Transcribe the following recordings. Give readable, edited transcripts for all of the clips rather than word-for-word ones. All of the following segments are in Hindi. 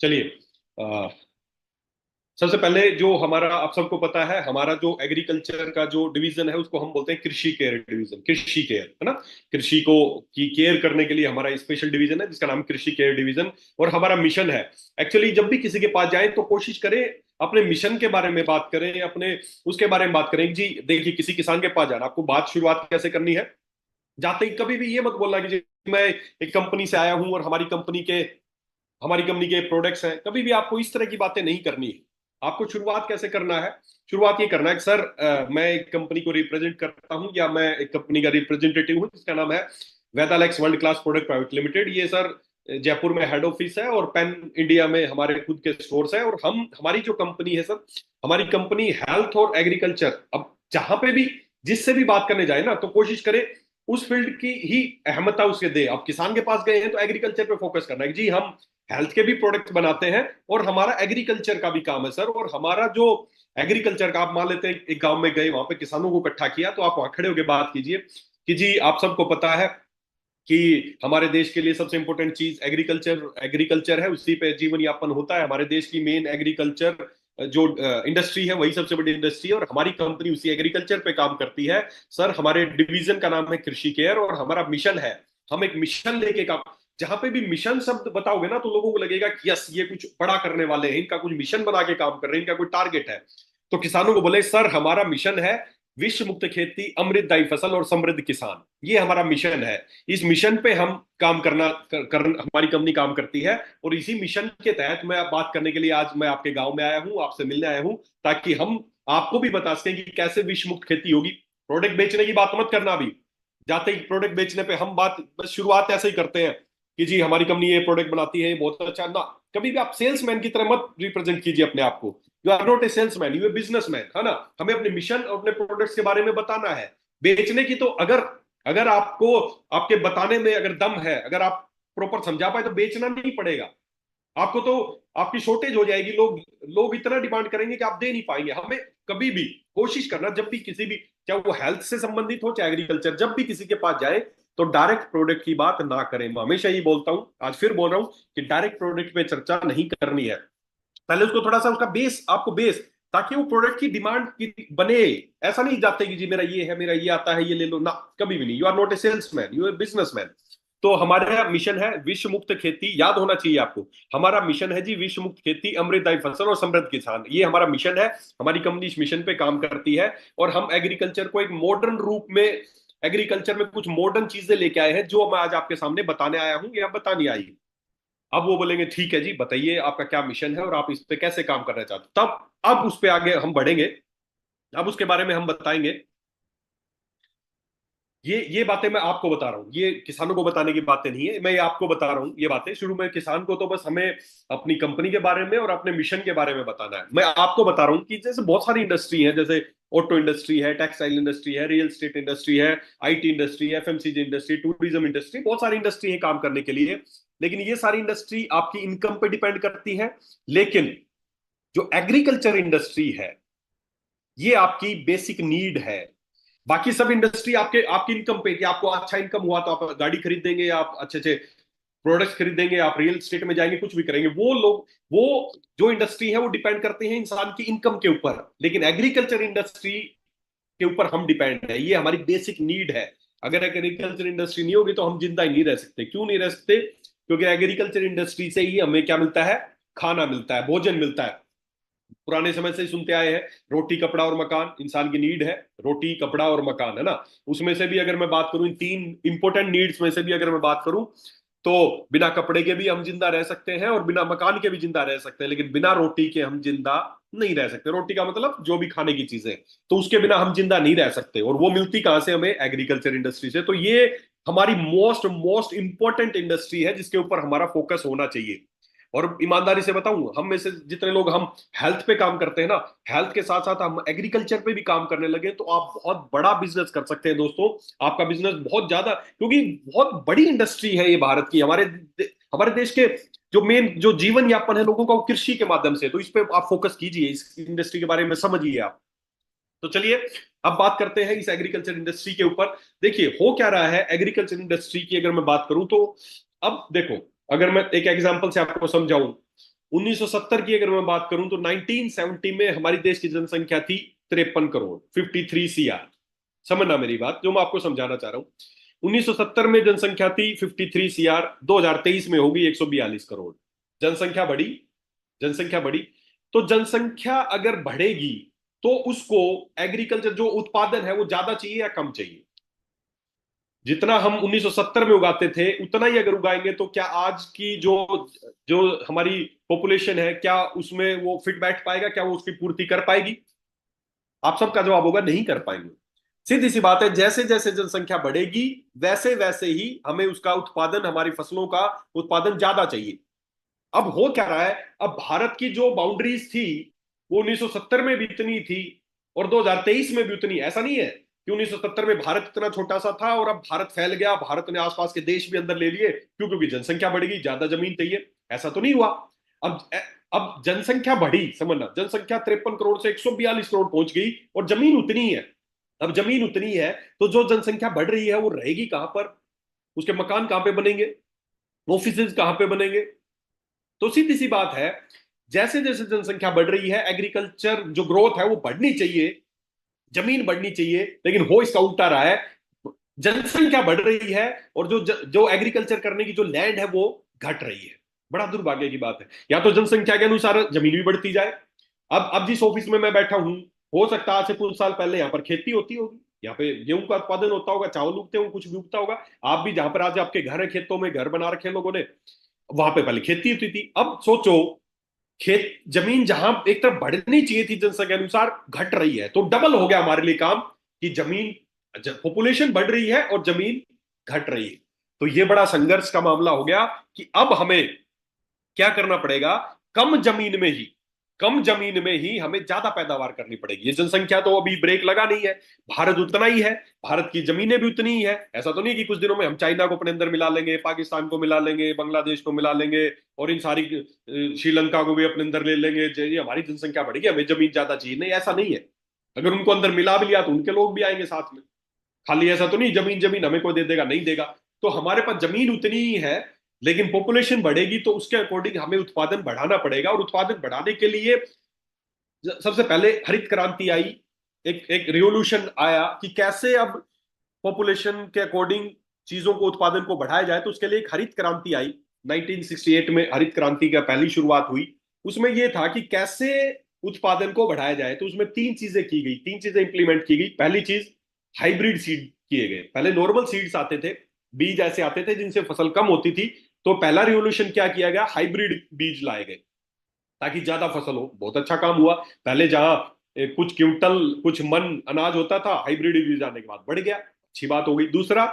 चलिए। अ, सबसे पहले जो हमारा, आप सबको पता है, हमारा जो एग्रीकल्चर का जो डिवीजन है उसको हम बोलते हैं कृषि केयर डिवीजन, कृषि केयर, है ना। कृषि को की केयर करने के लिए हमारा स्पेशल डिवीजन है जिसका नाम कृषि केयर डिवीजन। और हमारा मिशन है, एक्चुअली जब भी किसी के पास जाए तो कोशिश करें अपने मिशन के बारे में बात करें, अपने उसके बारे में बात करें। जी देखिए, किसी किसान के पास जाना, आपको बात शुरुआत कैसे करनी है? जाते ही कभी भी ये मत बोलना कि जी मैं एक कंपनी से आया हूं और हमारी कंपनी के प्रोडक्ट्स हैं। कभी भी आपको इस तरह की बातें नहीं करनी है। आपको शुरुआत कैसे करना है? शुरुआत ये करना है कि सर, मैं एक कंपनी को रिप्रेजेंट करता हूं, या मैं एक कंपनी का रिप्रेजेंटेटिव हूं जिसका नाम है Vedalex world class product private limited. ये सर जयपुर में हेड ऑफिस है और पैन इंडिया में हमारे खुद के स्टोर्स है। और हमारी जो कंपनी है सर, हमारी कंपनी हेल्थ और एग्रीकल्चर, अब जहां पे भी जिससे भी बात करने जाए ना तो कोशिश करे उस फील्ड की ही अहमता उसके दे। अब किसान के पास गए हैं तो एग्रीकल्चर पे फोकस करना है कि जी हम हेल्थ के भी प्रोडक्ट बनाते हैं और हमारा एग्रीकल्चर का भी काम है सर। और हमारा जो एग्रीकल्चर का, आप मान लेते हैं एक गांव में गए, वहां पे किसानों को इकट्ठा किया, तो आप वहां खड़े होकर बात कीजिए कि जी आप सबको पता है कि हमारे देश के लिए सबसे इंपॉर्टेंट चीज एग्रीकल्चर एग्रीकल्चर है, उसी पे जीवन यापन होता है। हमारे देश की मेन एग्रीकल्चर जो इंडस्ट्री है वही सबसे बड़ी इंडस्ट्री है और हमारी कंपनी उसी एग्रीकल्चर पे काम करती है। सर हमारे डिवीजन का नाम है कृषि केयर और हमारा मिशन है, हम एक मिशन लेके काम। जहां पे भी मिशन शब्द बताओगे ना तो लोगों को लगेगा कि यस ये कुछ बड़ा करने वाले हैं, इनका कुछ मिशन बना के काम कर रहे हैं, इनका कोई टारगेट है। तो किसानों को बोले सर हमारा मिशन है विश्व मुक्त खेती, अमृतदायी फसल और समृद्ध किसान, ये हमारा मिशन है। इस मिशन पे हम काम हमारी कंपनी काम करती है। और इसी मिशन के तहत मैं बात करने के लिए आज मैं आपके गांव में आया हूं, आपसे मिलने आया हूं, ताकि हम आपको भी बता सकें कि कैसे विश्व मुक्त खेती होगी। प्रोडक्ट बेचने की बात मत करना अभी। जाते ही प्रोडक्ट बेचने पे हम बात, बस शुरुआत ऐसे ही करते हैं कि जी हमारी कंपनी ये प्रोडक्ट बनाती है, बहुत अच्छा ना। कभी भी आप सेल्समैन की तरह मत रिप्रेजेंट कीजिए अपने आप को। You are not a salesman, you a businessman, है ना। हमें अपने मिशन और अपने प्रोडक्ट्स के बारे में बताना है। बेचने की तो अगर अगर आपको आपके बताने में अगर दम है, अगर आप प्रॉपर समझा पाए तो बेचना नहीं पड़ेगा आपको। तो आपकी शॉर्टेज हो जाएगी, लोग लोग इतना डिमांड करेंगे कि आप दे नहीं पाएंगे। हमें कभी भी कोशिश करना, जब भी किसी भी, चाहे वो हेल्थ से संबंधित हो चाहे एग्रीकल्चर, जब भी किसी के पास जाए तो डायरेक्ट प्रोडक्ट की बात ना करें। मैं हमेशा ये बोलता हूं, आज फिर बोल रहा हूं कि डायरेक्ट प्रोडक्ट पे चर्चा नहीं करनी है। पहले उसको थोड़ा सा उसका बेस, आपको बेस, ताकि वो प्रोडक्ट की डिमांड की बने। ऐसा नहीं जाते कि जी मेरा ये है, मेरा ये आता है, ये ले लो ना। कभी भी नहीं। You are not a salesman, you a businessman. तो हमारा मिशन है विश्व मुक्त खेती, याद होना चाहिए आपको। हमारा मिशन है जी विश्व मुक्त खेती, अमृतदायी फसल और समृद्ध किसान, ये हमारा मिशन है। हमारी कंपनी इस मिशन पे काम करती है और हम एग्रीकल्चर को एक मॉडर्न रूप में, एग्रीकल्चर में कुछ मॉडर्न चीजें लेके आए हैं जो मैं आज आपके सामने बताने आया हूं या बताने आई। अब वो बोलेंगे ठीक है जी बताइए आपका क्या मिशन है और आप इस पे कैसे काम करना चाहते हो, तब अब उस पे आगे हम बढ़ेंगे। अब उसके बारे में हम बताएंगे। ये बातें मैं आपको बता रहा हूँ, ये किसानों को बताने की बातें नहीं है, मैं ये आपको बता रहा हूँ ये बातें। शुरू में किसान को तो बस हमें अपनी कंपनी के बारे में और अपने मिशन के बारे में बताना है। मैं आपको बता रहा हूँ कि जैसे बहुत सारी इंडस्ट्री है, जैसे ऑटो इंडस्ट्री है, टेक्सटाइल इंडस्ट्री है, रियल एस्टेट इंडस्ट्री है, आईटी इंडस्ट्री है, एफएमसीजी इंडस्ट्री, टूरिज्म इंडस्ट्री, बहुत सारी इंडस्ट्री है काम करने के लिए। लेकिन ये सारी इंडस्ट्री आपकी इनकम पे डिपेंड करती है। लेकिन जो एग्रीकल्चर इंडस्ट्री है ये आपकी बेसिक नीड है। बाकी सब इंडस्ट्री आपके आपकी इनकम पे, कि आपको अच्छा इनकम हुआ तो आप गाड़ी खरीद देंगे, आप अच्छे अच्छे प्रोडक्ट्स खरीदेंगे, आप रियल एस्टेट में जाएंगे, कुछ भी करेंगे। वो लोग, वो जो इंडस्ट्री है वो डिपेंड करते हैं इंसान की इनकम के ऊपर। लेकिन एग्रीकल्चर इंडस्ट्री के ऊपर हम डिपेंड है, ये हमारी बेसिक नीड है। अगर एग्रीकल्चर इंडस्ट्री नहीं होगी तो हम जिंदा ही नहीं रह सकते। क्यों नहीं रह सकते? क्योंकि एग्रीकल्चर इंडस्ट्री से ही हमें क्या मिलता है? खाना मिलता है, भोजन मिलता है। पुराने समय से ही सुनते आए हैं, रोटी कपड़ा और मकान इंसान की नीड है। रोटी कपड़ा और मकान, है ना। उसमें से भी अगर मैं बात करूं, इन तीन इंपॉर्टेंट नीड्स में से भी अगर मैं बात करूं, तो बिना कपड़े के भी हम जिंदा रह सकते हैं और बिना मकान के भी जिंदा रह सकते हैं, लेकिन बिना रोटी के हम जिंदा नहीं रह सकते। रोटी का मतलब जो भी खाने की चीजें, तो उसके बिना हम जिंदा नहीं रह सकते। और वो मिलती कहां से? हमें एग्रीकल्चर इंडस्ट्री से। तो ये हमारी मोस्ट मोस्ट इंपॉर्टेंट इंडस्ट्री है जिसके ऊपर हमारा फोकस होना चाहिए। और ईमानदारी से बताऊं, हम में से जितने लोग हम हेल्थ पे काम करते हैं ना, हेल्थ के साथ साथ हम एग्रीकल्चर पे भी काम करने लगे, तो आप बहुत बड़ा बिजनेस कर सकते हैं दोस्तों। आपका बिजनेस बहुत ज्यादा, क्योंकि बहुत बड़ी इंडस्ट्री है ये भारत की। हमारे देश के जो मेन जो जीवन यापन है लोगों का, वो कृषि के माध्यम से। तो इस पे आप फोकस कीजिए, इस इंडस्ट्री के बारे में समझिए आप। तो चलिए अब बात करते हैं इस एग्रीकल्चर इंडस्ट्री के ऊपर। देखिए हो क्या रहा है एग्रीकल्चर इंडस्ट्री की अगर मैं बात करूं तो, अब देखो, अगर मैं एक एग्जांपल से आपको समझाऊं, 1970 की अगर मैं बात करूं तो 1970 में हमारी देश की जनसंख्या थी 53 करोड़, 53 CR। समझना मेरी बात जो मैं आपको समझाना चाह रहा हूं। 1970 में जनसंख्या थी 53 CR, 2023 में होगी 142 करोड़। जनसंख्या बढ़ी, जनसंख्या बढ़ी। तो जनसंख्या अगर बढ़ेगी तो उसको एग्रीकल्चर जो उत्पादन है वो ज्यादा चाहिए या कम चाहिए? जितना हम 1970 में उगाते थे उतना ही अगर उगाएंगे तो क्या आज की जो जो हमारी पॉपुलेशन है, क्या उसमें वो फिट बैठ पाएगा? क्या वो उसकी पूर्ति कर पाएगी? आप सबका जवाब होगा नहीं कर पाएंगे। सीधी सी बात है, जैसे जैसे जनसंख्या बढ़ेगी वैसे वैसे ही हमें उसका उत्पादन, हमारी फसलों का उत्पादन ज्यादा चाहिए। अब हो क्या रहा है, अब भारत की जो बाउंड्रीज थी वो 1970 में भी इतनी थी और 2023 में भी उतनी। ऐसा नहीं है कि 1970 में भारत इतना छोटा सा था और अब भारत फैल गया, भारत ने आसपास के देश भी अंदर ले लिए क्यों? क्योंकि जनसंख्या बढ़ गई, ज्यादा जमीन चाहिए। ऐसा तो नहीं हुआ। अब अब जनसंख्या बढ़ी, समझना, जनसंख्या 53 करोड़ से 142 करोड़ पहुंच गई और जमीन उतनी है। अब जमीन उतनी है तो जो जनसंख्या बढ़ रही है वो रहेगी कहां पर? उसके मकान कहां पे बनेंगे? ऑफिसेज कहां पे बनेंगे? तो सीधी सी बात है, जैसे जैसे जनसंख्या बढ़ रही है एग्रीकल्चर जो ग्रोथ है वो बढ़नी चाहिए, जमीन बढ़नी चाहिए, लेकिन हो इसका उल्टा रहा है। जनसंख्या बढ़ रही है और जो एग्रीकल्चर करने की जो लैंड है वो घट रही है। बड़ा दुर्भाग्य की बात है। या तो जनसंख्या के अनुसार जमीन भी बढ़ती जाए। अब जिस ऑफिस में मैं बैठा हूं, हो सकता है आज से कुछ साल पहले यहाँ पर खेती होती होगी, यहाँ पे गेहूं का उत्पादन होता होगा, चावल उगते होंगे, कुछ भी उगता होगा। आप भी जहां पर आज आपके घर है, खेतों में घर बना रखे हैं लोगों ने, वहां पे पहले खेती होती थी। अब सोचो, खेत जमीन जहां एक तरफ बढ़नी चाहिए थी जनसंख्या के अनुसार घट रही है, तो डबल हो गया हमारे लिए काम कि जमीन, पॉपुलेशन बढ़ रही है और जमीन घट रही है। तो ये बड़ा संघर्ष का मामला हो गया कि अब हमें क्या करना पड़ेगा? कम जमीन में ही, कम जमीन में ही हमें ज्यादा पैदावार करनी पड़ेगी। ये जनसंख्या तो अभी ब्रेक लगा नहीं है, भारत उतना ही है, भारत की जमीनें भी उतनी ही है। ऐसा तो नहीं कि कुछ दिनों में हम चाइना को अपने अंदर मिला लेंगे, पाकिस्तान को मिला लेंगे, बांग्लादेश को मिला लेंगे और इन सारी श्रीलंका को भी अपने अंदर ले लेंगे। ये हमारी जनसंख्या बढ़ेगी, हमें जमीन ज्यादा चाहिए, नहीं, ऐसा नहीं है। अगर उनको अंदर मिला भी लिया तो उनके लोग भी आएंगे साथ में। खाली ऐसा तो नहीं जमीन जमीन हमें कोई दे देगा, नहीं देगा। तो हमारे पास जमीन उतनी ही है, लेकिन पॉपुलेशन बढ़ेगी तो उसके अकॉर्डिंग हमें उत्पादन बढ़ाना पड़ेगा। और उत्पादन बढ़ाने के लिए सबसे पहले हरित क्रांति आई, एक एक रिवोल्यूशन आया कि कैसे अब पॉपुलेशन के अकॉर्डिंग चीजों को, उत्पादन को बढ़ाया जाए। तो उसके लिए एक हरित क्रांति आई, 1968 में हरित क्रांति का पहली शुरुआत हुई। उसमें यह था कि कैसे उत्पादन को बढ़ाया जाए। तो उसमें तीन चीजें की गई, तीन चीजें इंप्लीमेंट की गई। पहली चीज, हाइब्रिड सीड किए गए। पहले नॉर्मल सीड्स आते थे, बीज ऐसे आते थे जिनसे फसल कम होती थी। तो पहला रिवोल्यूशन क्या किया गया, हाइब्रिड बीज लाए गए ताकि ज्यादा फसल हो। बहुत अच्छा काम हुआ। पहले जहां कुछ क्विंटल कुछ मन अनाज होता था, हाइब्रिड बीज आने के बाद बढ़ गया, अच्छी बात हो गई। दूसरा,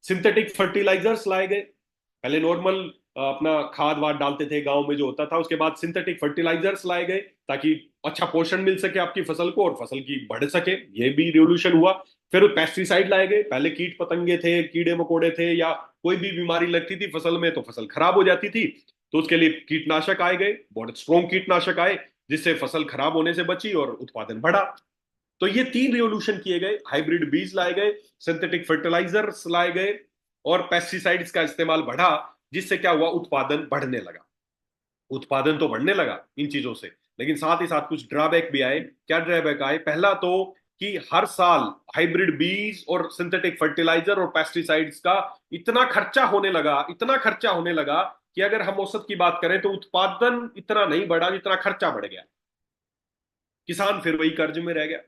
सिंथेटिक फर्टिलाइजर्स लाए गए। पहले नॉर्मल अपना खाद वाद डालते थे गांव में जो होता था, उसके बाद सिंथेटिक फर्टिलाइजर्स लाए गए ताकि अच्छा पोषण मिल सके आपकी फसल को और फसल की बढ़ सके। ये भी रिवोल्यूशन हुआ। फिर पेस्टिसाइड लाए गए। पहले कीट पतंगे थे, कीड़े मकोड़े थे, या कोई भी बीमारी लगती थी फसल में तो फसल खराब हो जाती थी, तो उसके लिए कीटनाशक आए गए, बहुत स्ट्रॉन्ग कीटनाशक आए जिससे फसल खराब होने से बची और उत्पादन बढ़ा। तो ये तीन रिवोल्यूशन किए गए, हाइब्रिड बीज लाए गए, सिंथेटिक फर्टिलाइजर्स लाए गए और पेस्टिसाइड्स का इस्तेमाल बढ़ा, जिससे क्या हुआ, उत्पादन बढ़ने लगा। उत्पादन तो बढ़ने लगा इन चीजों से, लेकिन साथ ही साथ कुछ ड्रॉबैक भी आए। क्या ड्रॉबैक आए? पहला तो कि हर साल हाइब्रिड बीज और सिंथेटिक फर्टिलाइजर और पेस्टिसाइड्स का इतना खर्चा होने लगा, इतना खर्चा होने लगा कि अगर हम औसत की बात करें तो उत्पादन इतना नहीं बढ़ा जितना खर्चा बढ़ गया। किसान फिर वही कर्ज में रह गया।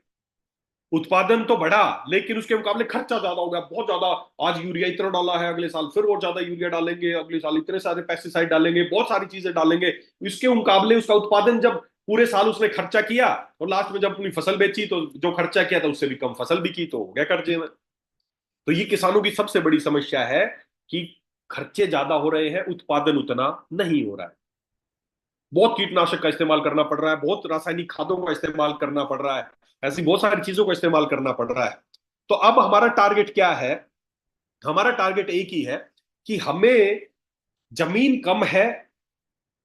उत्पादन तो बढ़ा लेकिन उसके मुकाबले खर्चा ज्यादा हो गया, बहुत ज्यादा। आज यूरिया इतना डाला है, अगले साल फिर और ज्यादा यूरिया डालेंगे, अगले साल इतने सारे पेस्टिसाइड डालेंगे, बहुत सारी चीजें डालेंगे। इसके मुकाबले उसका उत्पादन, जब पूरे साल उसने खर्चा किया और लास्ट में जब अपनी फसल बेची तो जो खर्चा किया था उससे भी कम फसल भी की, तो हो गया कर्जे में। तो ये किसानों की सबसे बड़ी समस्या है कि खर्चे ज्यादा हो रहे हैं, उत्पादन उतना नहीं हो रहा है। बहुत कीटनाशक का इस्तेमाल करना पड़ रहा है, बहुत रासायनिक खादों का इस्तेमाल करना पड़ रहा है, ऐसी बहुत सारी चीजों का इस्तेमाल करना पड़ रहा है। तो अब हमारा टारगेट क्या है? हमारा टारगेट एक ही है कि हमें जमीन कम है,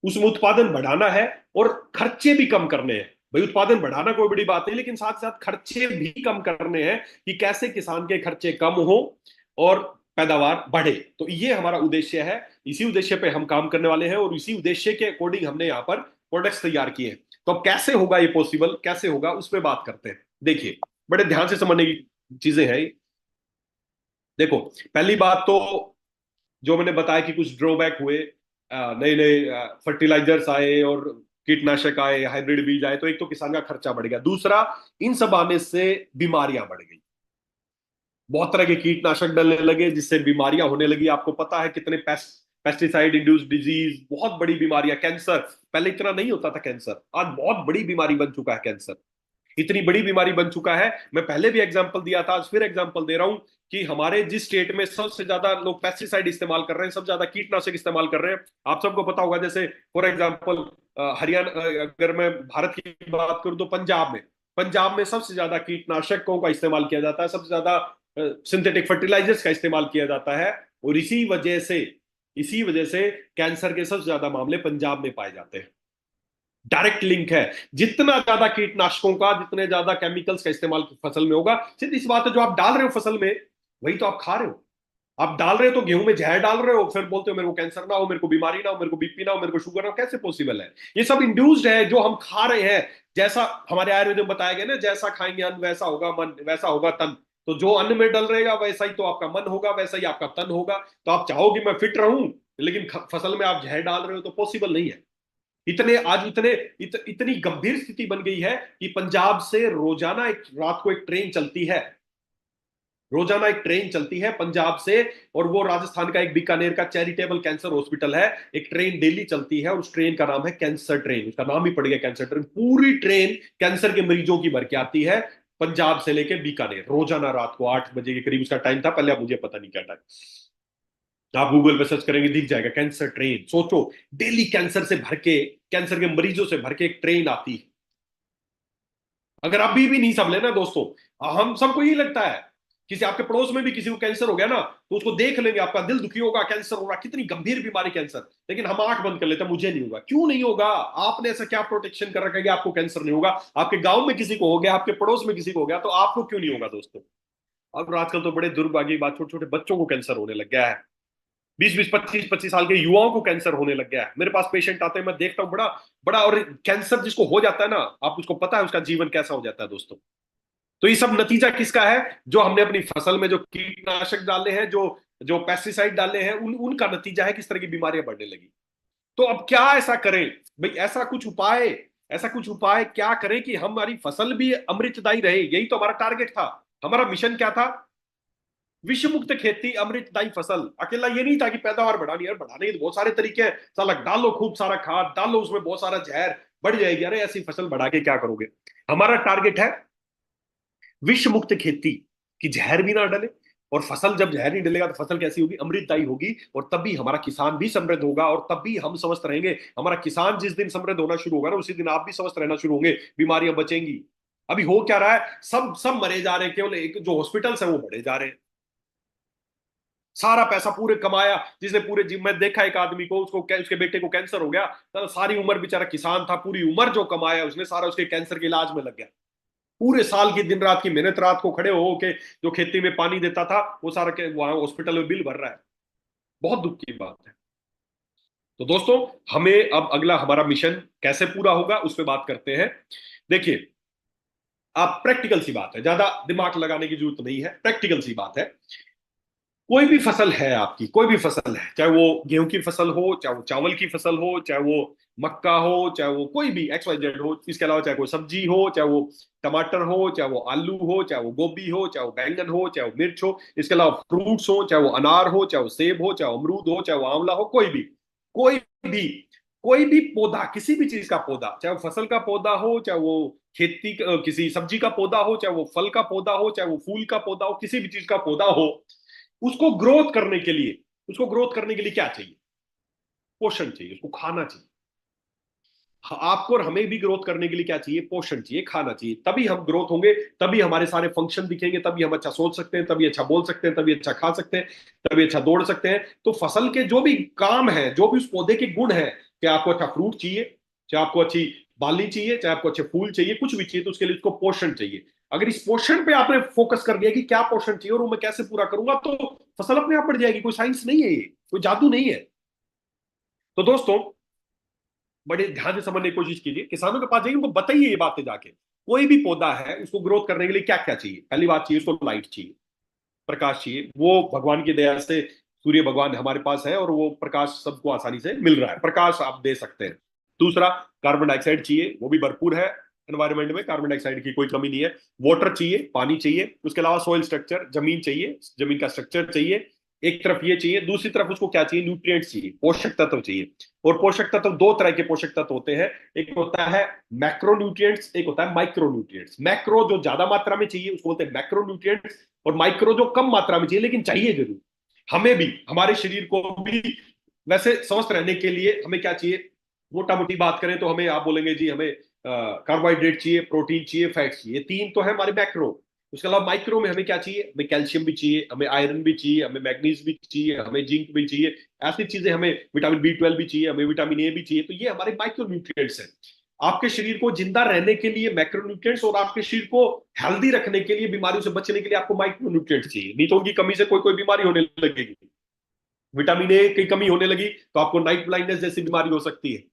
उसमें उत्पादन बढ़ाना है और खर्चे भी कम करने हैं। भाई उत्पादन बढ़ाना कोई बड़ी बात नहीं, लेकिन साथ साथ खर्चे भी कम करने हैं कि कैसे किसान के खर्चे कम हो और पैदावार बढ़े। तो ये हमारा उद्देश्य है, इसी उद्देश्य पे हम काम करने वाले हैं और इसी उद्देश्य के अकॉर्डिंग हमने यहाँ पर प्रोडक्ट्स तैयार किए हैं। तो अब कैसे होगा ये पॉसिबल, कैसे होगा उस पर बात करते हैं। देखिए, बड़े ध्यान से समझने की चीजें हैं। देखो, पहली बात तो जो मैंने बताया कि कुछ ड्रॉबैक हुए, नए नए फर्टिलाइजर्स आए और कीटनाशक आए, हाइब्रिड बीज आए, तो एक तो किसान का खर्चा बढ़ गया। दूसरा, इन सब आने से बीमारियां बढ़ गई, बहुत तरह के कीटनाशक डलने लगे जिससे बीमारियां होने लगी। आपको पता है कितने पेस्टिसाइड इंड्यूस्ड डिजीज, बहुत बड़ी बीमारियां, कैंसर। पहले इतना नहीं होता था कैंसर, आज बहुत बड़ी बीमारी बन चुका है कैंसर। इतनी बड़ी बीमारी बन चुका है, मैं पहले भी एग्जांपल दिया था, आज फिर एग्जांपल दे रहा हूं कि हमारे जिस स्टेट में सबसे ज्यादा लोग पेस्टिसाइड इस्तेमाल कर रहे हैं, सबसे ज्यादा कीटनाशक इस्तेमाल कर रहे हैं, आप सबको पता होगा। जैसे फॉर एग्जांपल हरियाणा, अगर मैं भारत की बात करूं तो पंजाब में सबसे ज्यादा कीटनाशकों का इस्तेमाल किया जाता है, सबसे ज्यादा सिंथेटिक फर्टिलाइजर्स का इस्तेमाल किया जाता है। और इसी वजह से कैंसर के सबसे ज्यादा मामले पंजाब में पाए जाते हैं। डायरेक्ट लिंक है। जितना ज्यादा कीटनाशकों का, जितने ज्यादा केमिकल्स का इस्तेमाल फसल में होगा, सिर्फ इस बात है, जो आप डाल रहे हो फसल में वही तो आप खा रहे हो। आप डाल रहे हो तो गेहूं में जहर डाल रहे हो, फिर बोलते हो मेरे को कैंसर ना हो, मेरे को बीमारी ना हो, मेरे को बीपी ना हो, मेरे को शुगर ना हो। कैसे पॉसिबल है? ये सब इंड्यूस्ड है जो हम खा रहे हैं। जैसा हमारे आयुर्वेद में बताया गया ना, जैसा खाएंगे अन्न वैसा होगा मन, वैसा होगा तन। तो जो अन्न में डल रहेगा वैसा ही तो आपका मन होगा, वैसा ही आपका तन होगा। तो आप चाहो कि मैं फिट रहूं, लेकिन फसल में आप जहर डाल रहे हो, तो पॉसिबल नहीं है। इतनी गंभीर स्थिति बन गई है कि पंजाब से रोजाना एक रात को एक ट्रेन चलती है, रोजाना एक ट्रेन चलती है पंजाब से। और वो राजस्थान का एक बीकानेर का चैरिटेबल कैंसर हॉस्पिटल है, एक ट्रेन डेली चलती है, और उस ट्रेन का नाम है कैंसर ट्रेन। उसका नाम ही पड़ गया कैंसर ट्रेन। पूरी ट्रेन कैंसर के मरीजों की भर के आती है, पंजाब से लेके बीकानेर, रोजाना रात को 8 बजे के करीब उसका टाइम था पहले, अब मुझे पता नहीं क्या टाइम। आप गूगल पे सर्च करेंगे दिख जाएगा कैंसर ट्रेन। सोचो, डेली कैंसर से भर के, कैंसर के मरीजों से भर के एक ट्रेन आती है। अगर अभी भी नहीं संभले ना दोस्तों, हम सबको यही लगता है, किसी आपके पड़ोस में भी किसी को कैंसर हो गया ना, तो उसको देख लेंगे, आपका दिल दुखी होगा, कैंसर हो रहा, कितनी गंभीर बीमारी कैंसर। लेकिन हम आंख बंद कर लेते हैं, मुझे नहीं होगा। क्यों नहीं होगा? आपने ऐसा क्या प्रोटेक्शन कर रखा है कि आपको कैंसर नहीं होगा? आपके गांव में किसी को हो गया, आपके पड़ोस में किसी को हो गया, तो आपको क्यों नहीं होगा दोस्तों? अब आजकल तो बड़े दुर्भाग्य की बात, छोटे छोटे बच्चों को कैंसर होने लग गया है। 20-20, 25-25 साल के युवाओं को कैंसर होने लग गया है। मेरे पास पेशेंट आते हैं, मैं देखता हूँ बड़ा बड़ा। और कैंसर जिसको हो जाता है ना, आप उसको पता है उसका जीवन कैसा हो जाता है दोस्तों। तो ये सब नतीजा किसका है? जो हमने अपनी फसल में जो कीटनाशक डाले हैं, जो जो पेस्टिसाइड डाले हैं, उनका नतीजा है किस तरह की बीमारियां बढ़ने लगी। तो अब क्या ऐसा करें भाई? ऐसा कुछ उपाय क्या करें कि हमारी फसल भी अमृतदायी रहे? यही तो हमारा टारगेट था, हमारा मिशन क्या था? विषय मुक्त खेती, अमृतदायी फसल। अकेला ये नहीं था कि पैदावार बढ़ानी है, बढ़ाने के तो बहुत सारे तरीके हैं। साला डालो खूब सारा खाद, डालो उसमें बहुत सारा जहर, बढ़ जाएगी। अरे ऐसी फसल बढ़ा के क्या करोगे? हमारा टारगेट है विष मुक्त खेती, कि जहर भी ना डले। और फसल जब जहर नहीं डलेगा तो फसल कैसी होगी? अमृतदायी होगी। और तभी हमारा किसान भी समृद्ध होगा, और तभी हम स्वस्थ रहेंगे। हमारा किसान जिस दिन समृद्ध होना शुरू होगा ना, उसी दिन आप भी स्वस्थ रहना शुरू होंगे, बीमारियां बचेंगी। अभी हो क्या रहा है? सब सब मरे जा रहे हैं, केवल एक जो हॉस्पिटल्स है वो बढ़े जा रहे हैं। सारा पैसा पूरे कमाया, जिसने पूरे जीवन में देखा एक आदमी को, उसको उसके बेटे को कैंसर हो गया, तो सारी उम्र बेचारा किसान था, पूरी उम्र जो कमाया उसने सारा उसके कैंसर के इलाज में लग गया। पूरे साल की दिन रात की मेहनत, रात को खड़े हो के जो खेती में पानी देता था, वो सारा के वहां हॉस्पिटल में बिल भर रहा है। बहुत दुख की बात है। तो दोस्तों, हमें अब अगला हमारा मिशन कैसे पूरा होगा उस पर बात करते हैं। देखिए, आप प्रैक्टिकल सी बात है, ज्यादा दिमाग लगाने की जरूरत नहीं है, प्रैक्टिकल सी बात है। कोई भी फसल है आपकी, कोई भी फसल है, चाहे वो गेहूं की फसल हो, चाहे वो चावल की फसल हो, चाहे वो मक्का हो, चाहे वो कोई भी XYZ हो, इसके अलावा चाहे कोई सब्जी हो, चाहे वो टमाटर हो, चाहे वो आलू हो, चाहे वो गोभी हो, चाहे वो बैंगन हो, चाहे वो मिर्च हो, इसके अलावा फ्रूट्स हो, चाहे वो अनार हो, चाहे वो सेब हो, चाहे वो अमरूद हो, चाहे वो आंवला हो, कोई भी कोई भी पौधा, किसी भी चीज का पौधा, चाहे वो फसल का पौधा हो, चाहे वो खेती किसी सब्जी का पौधा हो, चाहे वो फल का पौधा हो, चाहे वो फूल का पौधा हो, किसी भी चीज का पौधा हो, उसको ग्रोथ करने के लिए क्या चाहिए? पोषण चाहिए, उसको खाना चाहिए। आपको और हमें भी ग्रोथ करने के लिए क्या चाहिए? पोषण चाहिए, खाना चाहिए। तभी हम ग्रोथ होंगे, तभी हमारे सारे फंक्शन दिखेंगे, तभी हम अच्छा सोच सकते हैं, तभी अच्छा बोल सकते हैं, तभी अच्छा खा सकते हैं, तभी अच्छा दौड़ सकते हैं। तो फसल के जो भी काम है, जो भी उस पौधे के गुण है, चाहे आपको अच्छा फ्रूट चाहिए, चाहे आपको अच्छी बाली चाहिए, चाहे आपको अच्छे फूल चाहिए, कुछ भी चाहिए, तो उसके लिए उसको पोषण चाहिए। अगर इस पोषण पे आपने फोकस कर दिया कि क्या पोषण चाहिए और वो मैं कैसे पूरा करूंगा, तो फसल अपने आप बढ़ जाएगी। कोई साइंस नहीं है ये, कोई जादू नहीं है। तो दोस्तों, बड़े ध्यान से समझने की कोशिश कीजिए, किसानों के पास जाइए, उनको बताइए ये बातें जाके। कोई भी पौधा है, उसको ग्रोथ करने के लिए क्या क्या चाहिए? पहली बात चाहिए उसको लाइट चाहिए, प्रकाश चाहिए। वो भगवान की दया से सूर्य भगवान हमारे पास है और वो प्रकाश सबको आसानी से मिल रहा है, प्रकाश आप दे सकते हैं। दूसरा, कार्बन डाइऑक्साइड चाहिए, वो भी भरपूर है एनवायरमेंट में, कार्बन डाइऑक्साइड की कोई कमी नहीं है। वाटर चाहिए, पानी चाहिए। उसके अलावा सॉइल स्ट्रक्चर, जमीन चाहिए, जमीन का स्ट्रक्चर चाहिए। एक तरफ ये चाहिए, दूसरी तरफ उसको क्या चाहिए? न्यूट्रिएंट्स चाहिए, पोषक तत्व चाहिए। और पोषक तत्व दो तरह के पोषक तत्व होते हैं, एक होता है मैक्रो न्यूट्रिएंट्स, एक होता है माइक्रो न्यूट्रिएंट्स। मैक्रो जो ज्यादा मात्रा में चाहिए उसको बोलते हैं मैक्रो न्यूट्रिएंट्स, और माइक्रो जो कम मात्रा में चाहिए लेकिन चाहिए जरूर। हमें भी, हमारे शरीर को भी वैसे स्वस्थ रहने के लिए हमें क्या चाहिए? मोटा मोटी बात करें तो हमें, आप बोलेंगे जी हमें कार्बोहाइड्रेट चाहिए, प्रोटीन चाहिए, फैट चाहिए, तीन तो है हमारे मैक्रो। उसके अलावा माइक्रो में हमें क्या चाहिए? हमें कैल्शियम भी चाहिए, हमें आयरन भी चाहिए, हमें मैग्नीज भी चाहिए, हमें जिंक भी चाहिए। ऐसी चीजें, हमें विटामिन B12 भी चाहिए, हमें विटामिन ए भी चाहिए। तो ये हमारे माइक्रो न्यूट्रिएंट्स हैं। आपके शरीर को जिंदा रहने के लिए मैक्रो न्यूट्रिएंट्स, और आपके शरीर को हेल्दी रखने के लिए, बीमारियों से बचने के लिए आपको माइक्रो न्यूट्रिएंट्स चाहिए। नहीं तो उनकी कमी से कोई कोई बीमारी होने लगेगी। विटामिन ए की कमी होने लगी तो आपको नाइट ब्लाइंडनेस जैसी बीमारी हो सकती है।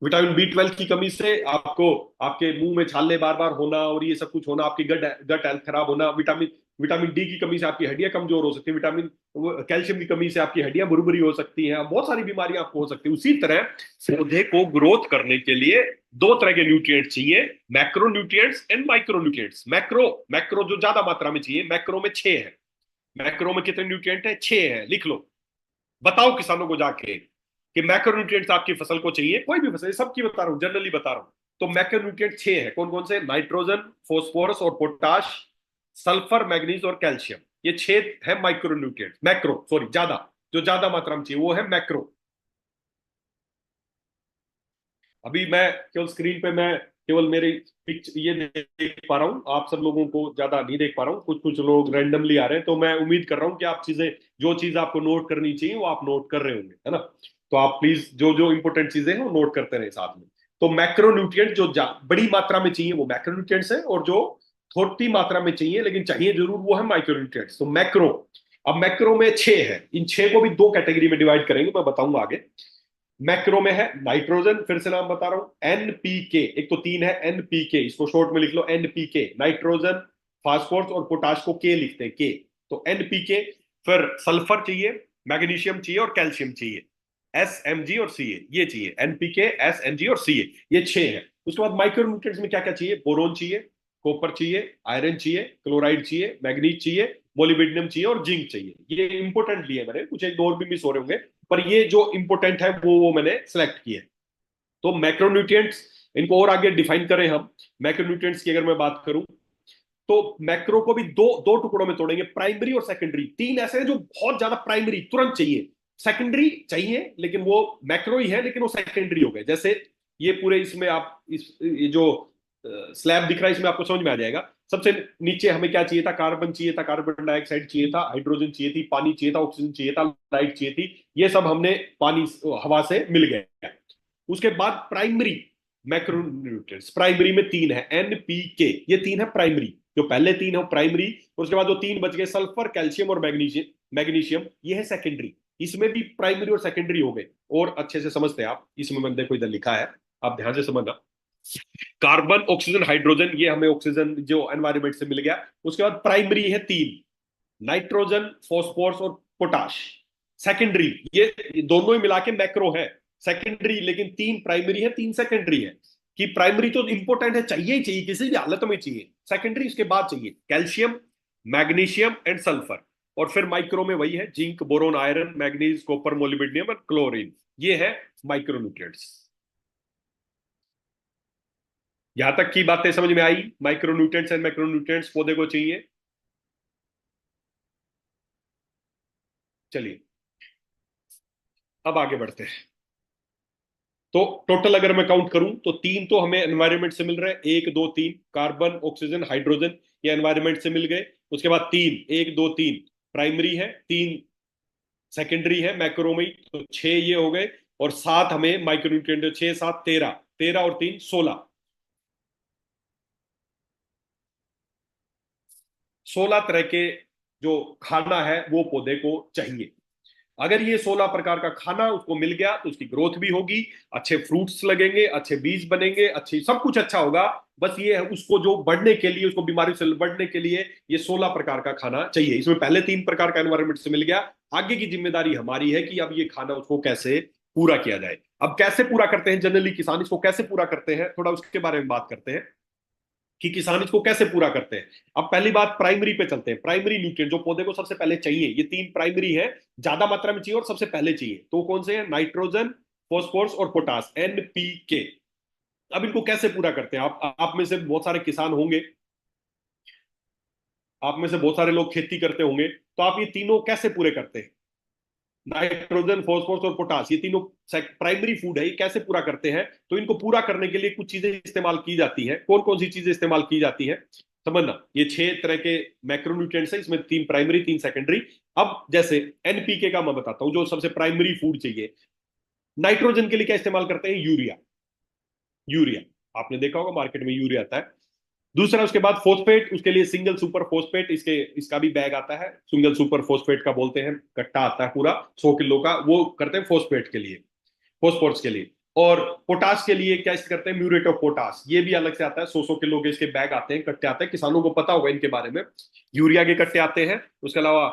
विटामिन B12 की कमी से आपको, आपके मुंह में छाले बार बार होना और ये सब कुछ होना, आपकी गट गट हेल्थ खराब होना। विटामिन डी की कमी से आपकी हड्डियां कमजोर हो सकती है। कैल्शियम की कमी से आपकी हड्डियां बुरबुरी हो सकती हैं, बहुत सारी बीमारियां आपको हो सकती है। उसी तरह पौधे को ग्रोथ करने के लिए दो तरह के न्यूट्रिएंट्स चाहिए, macro nutrients and micro nutrients. Macro, macro जो ज्यादा मात्रा में चाहिए, मैक्रो में 6 है। मैक्रो में कितने न्यूट्रिएंट है? 6 है, लिख लो। बताओ किसानों को जाके कि मैक्रोन्यूट्रिएंट्स आपकी फसल को चाहिए, कोई भी फसल, सबकी बता रहा हूं, जनरली बता रहा हूं। तो मैक्रोन्यूट्रिएंट 6 है, कौन कौन से? नाइट्रोजन, फॉस्फोरस और पोटाश, सल्फर, मैग्नीज और कैल्शियम। ये 6 है माइक्रोन्यूट्रिएंट। मैक्रो, सॉरी, ज्यादा, जो ज्यादा मात्रा में चाहिए वो है मैक्रो। अभी मैं केवल स्क्रीन पे, मैं केवल मेरी पिक्च ये देख पा रहा हूँ, आप सब लोगों को ज्यादा नहीं देख पा रहा हूँ। कुछ कुछ लोग रैंडमली आ रहे हैं, तो मैं उम्मीद कर रहा हूँ कि आप चीजें, जो चीज आपको नोट करनी चाहिए वो आप नोट कर रहे होंगे, है ना? तो आप प्लीज जो जो इंपॉर्टेंट चीजें हैं वो नोट करते रहे साथ में। तो मैक्रोन्यूट्रिएंट जो बड़ी मात्रा में चाहिए वो मैक्रोन्यूट्रिएंट्स है, और जो थोड़ी मात्रा में चाहिए लेकिन चाहिए जरूर वो है माइक्रोन्यूट्रिएंट्स। तो मैक्रो, अब मैक्रो में 6 है, इन 6 को भी दो कैटेगरी में डिवाइड करेंगे, मैं बताऊंगा आगे। मैक्रो में है नाइट्रोजन, फिर से नाम बता रहा हूं, एनपीके। एक तो 3 है एनपीके, इसको शॉर्ट में लिख लो एनपीके। नाइट्रोजन, फास्फोरस और पोटाश को के लिखते हैं, के। तो एनपीके। फिर सल्फर चाहिए, मैग्नीशियम चाहिए और कैल्शियम चाहिए। SMG और सीए, ये चाहिए, एनपीके, SMG और सीए, ये 6 है। उसके बाद माइक्रो न्यूट्रिएंट्स में क्या क्या चाहिए? बोरोन चाहिए, कॉपर चाहिए, आयरन चाहिए, क्लोराइड चाहिए, मैग्नीज चाहिए, मोलिब्डेनम चाहिए और जिंक चाहिए। ये इंपॉर्टेंट लिए मैंने, कुछ एक दो और भी मिस हो रहे होंगे, पर ये जो इंपॉर्टेंट है वो मैंने सेलेक्ट किए। तो मैक्रोन्यूट्रिएंट्स, इनको और आगे डिफाइन करें हम। मैक्रोन्यूट्रिएंट्स की अगर मैं बात करूं, तो मैक्रो को भी दो दो टुकड़ों में तोड़ेंगे, प्राइमरी और सेकेंडरी। तीन ऐसे हैं जो बहुत ज्यादा प्राइमरी तुरंत चाहिए, सेकेंडरी चाहिए लेकिन वो मैक्रो ही है लेकिन वो सेकेंडरी हो गए। जैसे ये पूरे, इसमें आप ये जो स्लैब दिख रहा है इसमें आपको समझ में आ जाएगा। सबसे नीचे हमें क्या चाहिए था? कार्बन चाहिए था, कार्बन डाइऑक्साइड चाहिए था, हाइड्रोजन चाहिए थी, पानी चाहिए था, ऑक्सीजन चाहिए था, लाइट चाहिए थी। ये सब हमने पानी, हवा से मिल गया। उसके बाद प्राइमरी मैक्रोन्यूट्रिएंट्स, प्राइमरी में 3 है, NPK, ये 3 है प्राइमरी। जो पहले 3 है वो प्राइमरी, उसके बाद जो 3 बच गए, सल्फर, कैल्शियम और मैग्नीशियम, मैग्नीशियम, ये है सेकेंडरी। इसमें भी प्राइमरी और सेकेंडरी हो गए। और अच्छे से समझते हैं आप, इसमें मैंने देखो इधर लिखा है, आप ध्यान से समझना। कार्बन, ऑक्सीजन, हाइड्रोजन, ये हमें ऑक्सीजन जो एनवायरमेंट से मिल गया। उसके बाद प्राइमरी है 3, नाइट्रोजन, फॉस्फोरस और पोटाश। सेकेंडरी, ये दोनों ही मिला के मैक्रो है। सेकेंडरी लेकिन 3 प्राइमरी है, 3 सेकेंडरी है। कि प्राइमरी तो इंपॉर्टेंट है, चाहिए ही चाहिए, किसी भी हालत में चाहिए। सेकेंडरी उसके बाद चाहिए कैल्शियम, मैग्नीशियम एंड सल्फर। और फिर माइक्रो में वही है, zinc, boron, iron, manganese, copper, molybdenum और क्लोरीन। ये है माइक्रोन्यूट्रिएंट्स। यहां तक की बातें समझ में आई? माइक्रोन्यूट्रिएंट्स एंड मैक्रोन्यूट्रिएंट्स पौधे को चाहिए। चलिए अब आगे बढ़ते हैं। तो टोटल अगर मैं काउंट करूं तो 3 तो हमें एनवायरनमेंट से मिल रहे हैं, 1 2 3, कार्बन, ऑक्सीजन, हाइड्रोजन, ये एनवायरनमेंट से मिल गए। उसके बाद 3, 1 2 3 प्राइमरी है, 3 सेकेंडरी है मैक्रो में, तो 6 ये हो गए। और 7 हमें माइक्रोन्यूट्रिएंट, 6 7 13, 13 और 3 16, 16 तरह के जो खाना है वो पौधे को चाहिए। अगर ये 16 प्रकार का खाना उसको मिल गया तो उसकी ग्रोथ भी होगी, अच्छे फ्रूट्स लगेंगे, अच्छे बीज बनेंगे, अच्छे सब कुछ अच्छा होगा। बस ये है उसको जो बढ़ने के लिए, उसको बीमारी से बढ़ने के लिए ये 16 प्रकार का खाना चाहिए। इसमें पहले 3 प्रकार का एनवायरमेंट से मिल गया, आगे की जिम्मेदारी हमारी है कि अब ये खाना उसको कैसे पूरा किया जाए। अब कैसे पूरा करते हैं जनरली किसान इसको कैसे पूरा करते हैं, थोड़ा उसके बारे में बात करते हैं कि किसान इसको कैसे पूरा करते हैं। अब पहली बात प्राइमरी पे चलते हैं। प्राइमरी न्यूट्रिएंट जो पौधे को सबसे पहले चाहिए, ये 3 प्राइमरी है, ज्यादा मात्रा में चाहिए और सबसे पहले चाहिए, तो कौन से हैं? नाइट्रोजन, फॉस्फोरस और पोटास, NPK। अब इनको कैसे पूरा करते हैं? आप में से बहुत सारे किसान होंगे, आप में से बहुत सारे लोग खेती करते होंगे, तो आप ये तीनों कैसे पूरे करते हैं? नाइट्रोजन, फॉस्फोरस और पोटास, ये तीनों प्राइमरी फूड है, ये कैसे पूरा करते हैं? तो इनको पूरा करने के लिए कुछ चीजें इस्तेमाल की जाती हैं। कौन कौन सी चीजें इस्तेमाल की जाती हैं समझना। ये 6 तरह के मैक्रोन्यूट्रिएंट्स है, इसमें 3 प्राइमरी 3 सेकेंडरी। अब जैसे एनपीके का मैं बताता हूं, जो सबसे प्राइमरी फूड चाहिए। नाइट्रोजन के लिए क्या इस्तेमाल करते हैं? यूरिया। यूरिया, आपने देखा होगा मार्केट में यूरिया आता है। दूसरा उसके बाद फोस्फेट, उसके लिए सिंगल सुपर फोस्फेट, इसका भी बैग आता है, सिंगल सुपर फोस्फेट का बोलते हैं, कट्टा आता है पूरा 100 किलो का, वो करते हैं फोस्फेट के लिए, फोस्फोरस के लिए। और पोटास के लिए क्या करते हैं? म्यूरेट ऑफ पोटास, ये भी अलग से आता है, 100 100 किलो के इसके बैग आते हैं, कट्टे आते हैं, किसानों को पता होगा इनके बारे में। यूरिया के कट्टे आते हैं, उसके अलावा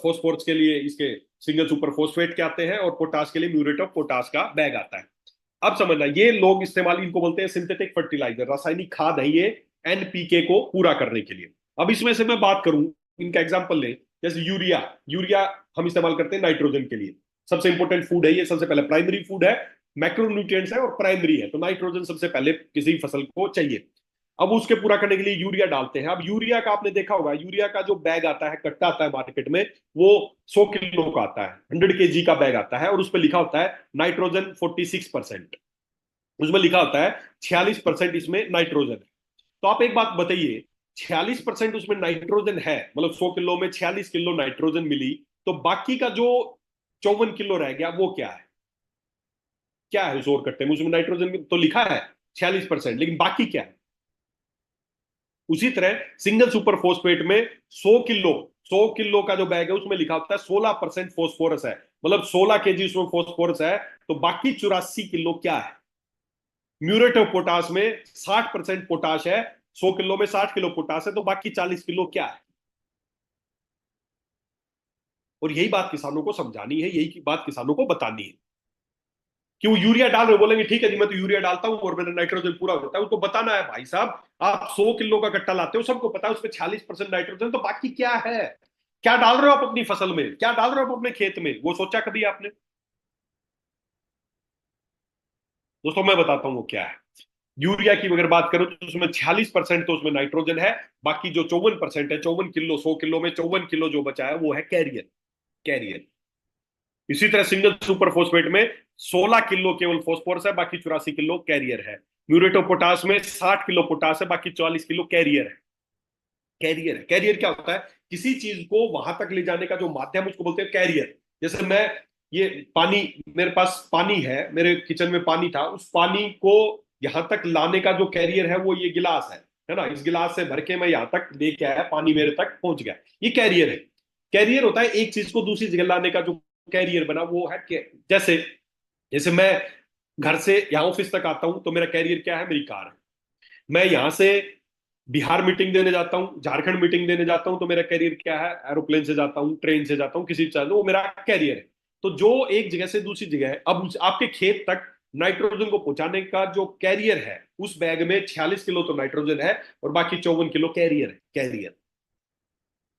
फोस्फोरस के लिए इसके सिंगल सुपर फोस्फेट के आते हैं, और पोटास के लिए म्यूरेट ऑफ पोटास का बैग आता है। अब समझना, ये लोग इस्तेमाल इनको बोलते हैं सिंथेटिक फर्टिलाइजर, रासायनिक खाद है ये एनपीके को पूरा करने के लिए। अब इसमें से मैं बात करूं, इनका एग्जांपल लें, जैसे यूरिया। यूरिया हम इस्तेमाल करते हैं नाइट्रोजन के लिए, सबसे इंपॉर्टेंट फूड है ये, सबसे पहले प्राइमरी फूड है, मैक्रोन्यूट्रिएंट्स है और प्राइमरी है, तो नाइट्रोजन सबसे पहले किसी फसल को चाहिए। अब उसके पूरा करने के लिए यूरिया डालते हैं। अब यूरिया का आपने देखा होगा, यूरिया का जो बैग आता है, कट्टा आता है मार्केट में, वो 100 किलो का आता है, 100 kg का बैग आता है, और उस पर लिखा होता है नाइट्रोजन 46%। उसमें लिखा होता है 46% इसमें नाइट्रोजन है। तो आप एक बात बताइए, 46% उसमें नाइट्रोजन है, मतलब 100 किलो में 46 किलो नाइट्रोजन मिली, तो बाकी का जो 54 किलो रह गया वो क्या है? क्या है उस और कट्टे में? उसमें नाइट्रोजन तो लिखा है 46%, लेकिन बाकी क्या है? उसी तरह सिंगल सुपर फोस्फेट में 100 किलो, 100 किलो का जो बैग है उसमें लिखा होता है 16% फोस्फोरस है, मतलब 16 kg उसमें फोस्फोरस है, तो बाकी 84 किलो क्या है? म्यूरेट ऑफ पोटास में 60% पोटाश है, 100 किलो में 60 किलो पोटाश है, तो बाकी 40 किलो क्या है? और यही बात किसानों को समझानी है, यही बात किसानों को बतानी है। क्यों यूरिया डाल रहे हो? बोलेंगे ठीक है जी, मैं तो यूरिया डालता हूं और मेरा नाइट्रोजन पूरा होता है। उसको बताना है भाई साहब, आप 100 किलो का कट्टा लाते हो, सबको पता है उसमें 46% नाइट्रोजन, तो बाकी क्या है? क्या डाल रहे हो आप अपनी फसल में, क्या डाल रहे हो आप अपने खेत में, वो सोचा कभी आपने? दोस्तों मैं बताता हूँ वो क्या है। यूरिया की अगर बात करो तो उसमें 46% तो उसमें नाइट्रोजन है, बाकी जो 54% है, 54 किलो, 100 किलो में 54 किलो जो बचा है वो है कैरियर। कैरियर। इसी तरह सिंगल सुपर फोस्फेट में 16 किलो केवल फोस्फोरस है, बाकी 84 किलो कैरियर है। म्यूरेट ऑफ पोटास में 60 किलो पोटास है, बाकी 44 किलो कैरियर है। कैरियर है, कैरियर क्या होता है? किसी चीज को वहां तक ले जाने का जो माध्यम, उसको बोलते हैं कैरियर। जैसे मैं, ये पानी, मेरे पास पानी है, मेरे किचन में पानी था, उस पानी को यहां तक लाने का जो कैरियर है वो ये गिलास है ना, इस गिलास से भर के मैं यहां तक लेके आया, पानी मेरे तक पहुंच गया, ये कैरियर है। कैरियर होता है एक चीज को दूसरी जगह लाने का जो कैरियर बना, वो है जैसे, जैसे मैं घर से यहाँ ऑफिस तक आता हूं, तो मेरा कैरियर क्या है? मेरी कार है। मैं यहां से बिहार मीटिंग देने जाता हूँ, झारखंड मीटिंग देने जाता हूँ, तो मेरा कैरियर क्या है? एरोप्लेन से जाता हूँ, ट्रेन से जाता हूँ, किसी से वो मेरा कैरियर है। तो जो एक जगह से दूसरी जगह है, अब आपके खेत तक नाइट्रोजन को पहुंचाने का जो कैरियर है, उस बैग में 46 किलो तो नाइट्रोजन है और बाकी 54 किलो कैरियर है, कैरियर।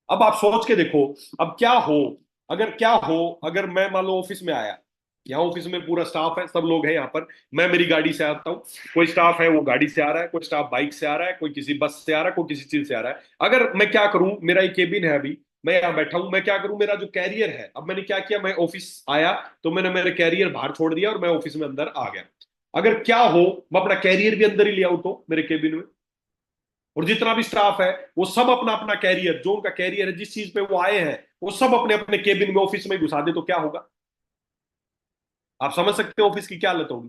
अब आप सोच के देखो, अब क्या हो, अगर क्या हो, अगर मैं मान लो ऑफिस में आया, यहाँ ऑफिस में पूरा स्टाफ है, सब लोग हैं यहाँ पर, मैं मेरी गाड़ी से आता हूँ, कोई स्टाफ है वो गाड़ी से आ रहा है, कोई स्टाफ बाइक से आ रहा है, कोई किसी बस से आ रहा है, कोई किसी चीज से आ रहा है। अगर मैं क्या करूं, मेरा एक केबिन है अभी, मैं यहाँ बैठा हूं, मैं क्या करूं, मेरा जो कैरियर है, अब मैंने क्या किया, मैं ऑफिस आया तो मैंने मेरे कैरियर बाहर छोड़ दिया और मैं ऑफिस में अंदर आ गया। अगर क्या हो, मैं अपना कैरियर भी अंदर ही ले आऊं तो मेरे केबिन में, और जितना भी स्टाफ है वो सब अपना अपना कैरियर, जो उनका कैरियर है, जिस चीज पे वो आए हैं, वो सब अपने अपने केबिन में ऑफिस में घुसा दे, तो क्या होगा? आप समझ सकते हो ऑफिस की क्या हालत होगी?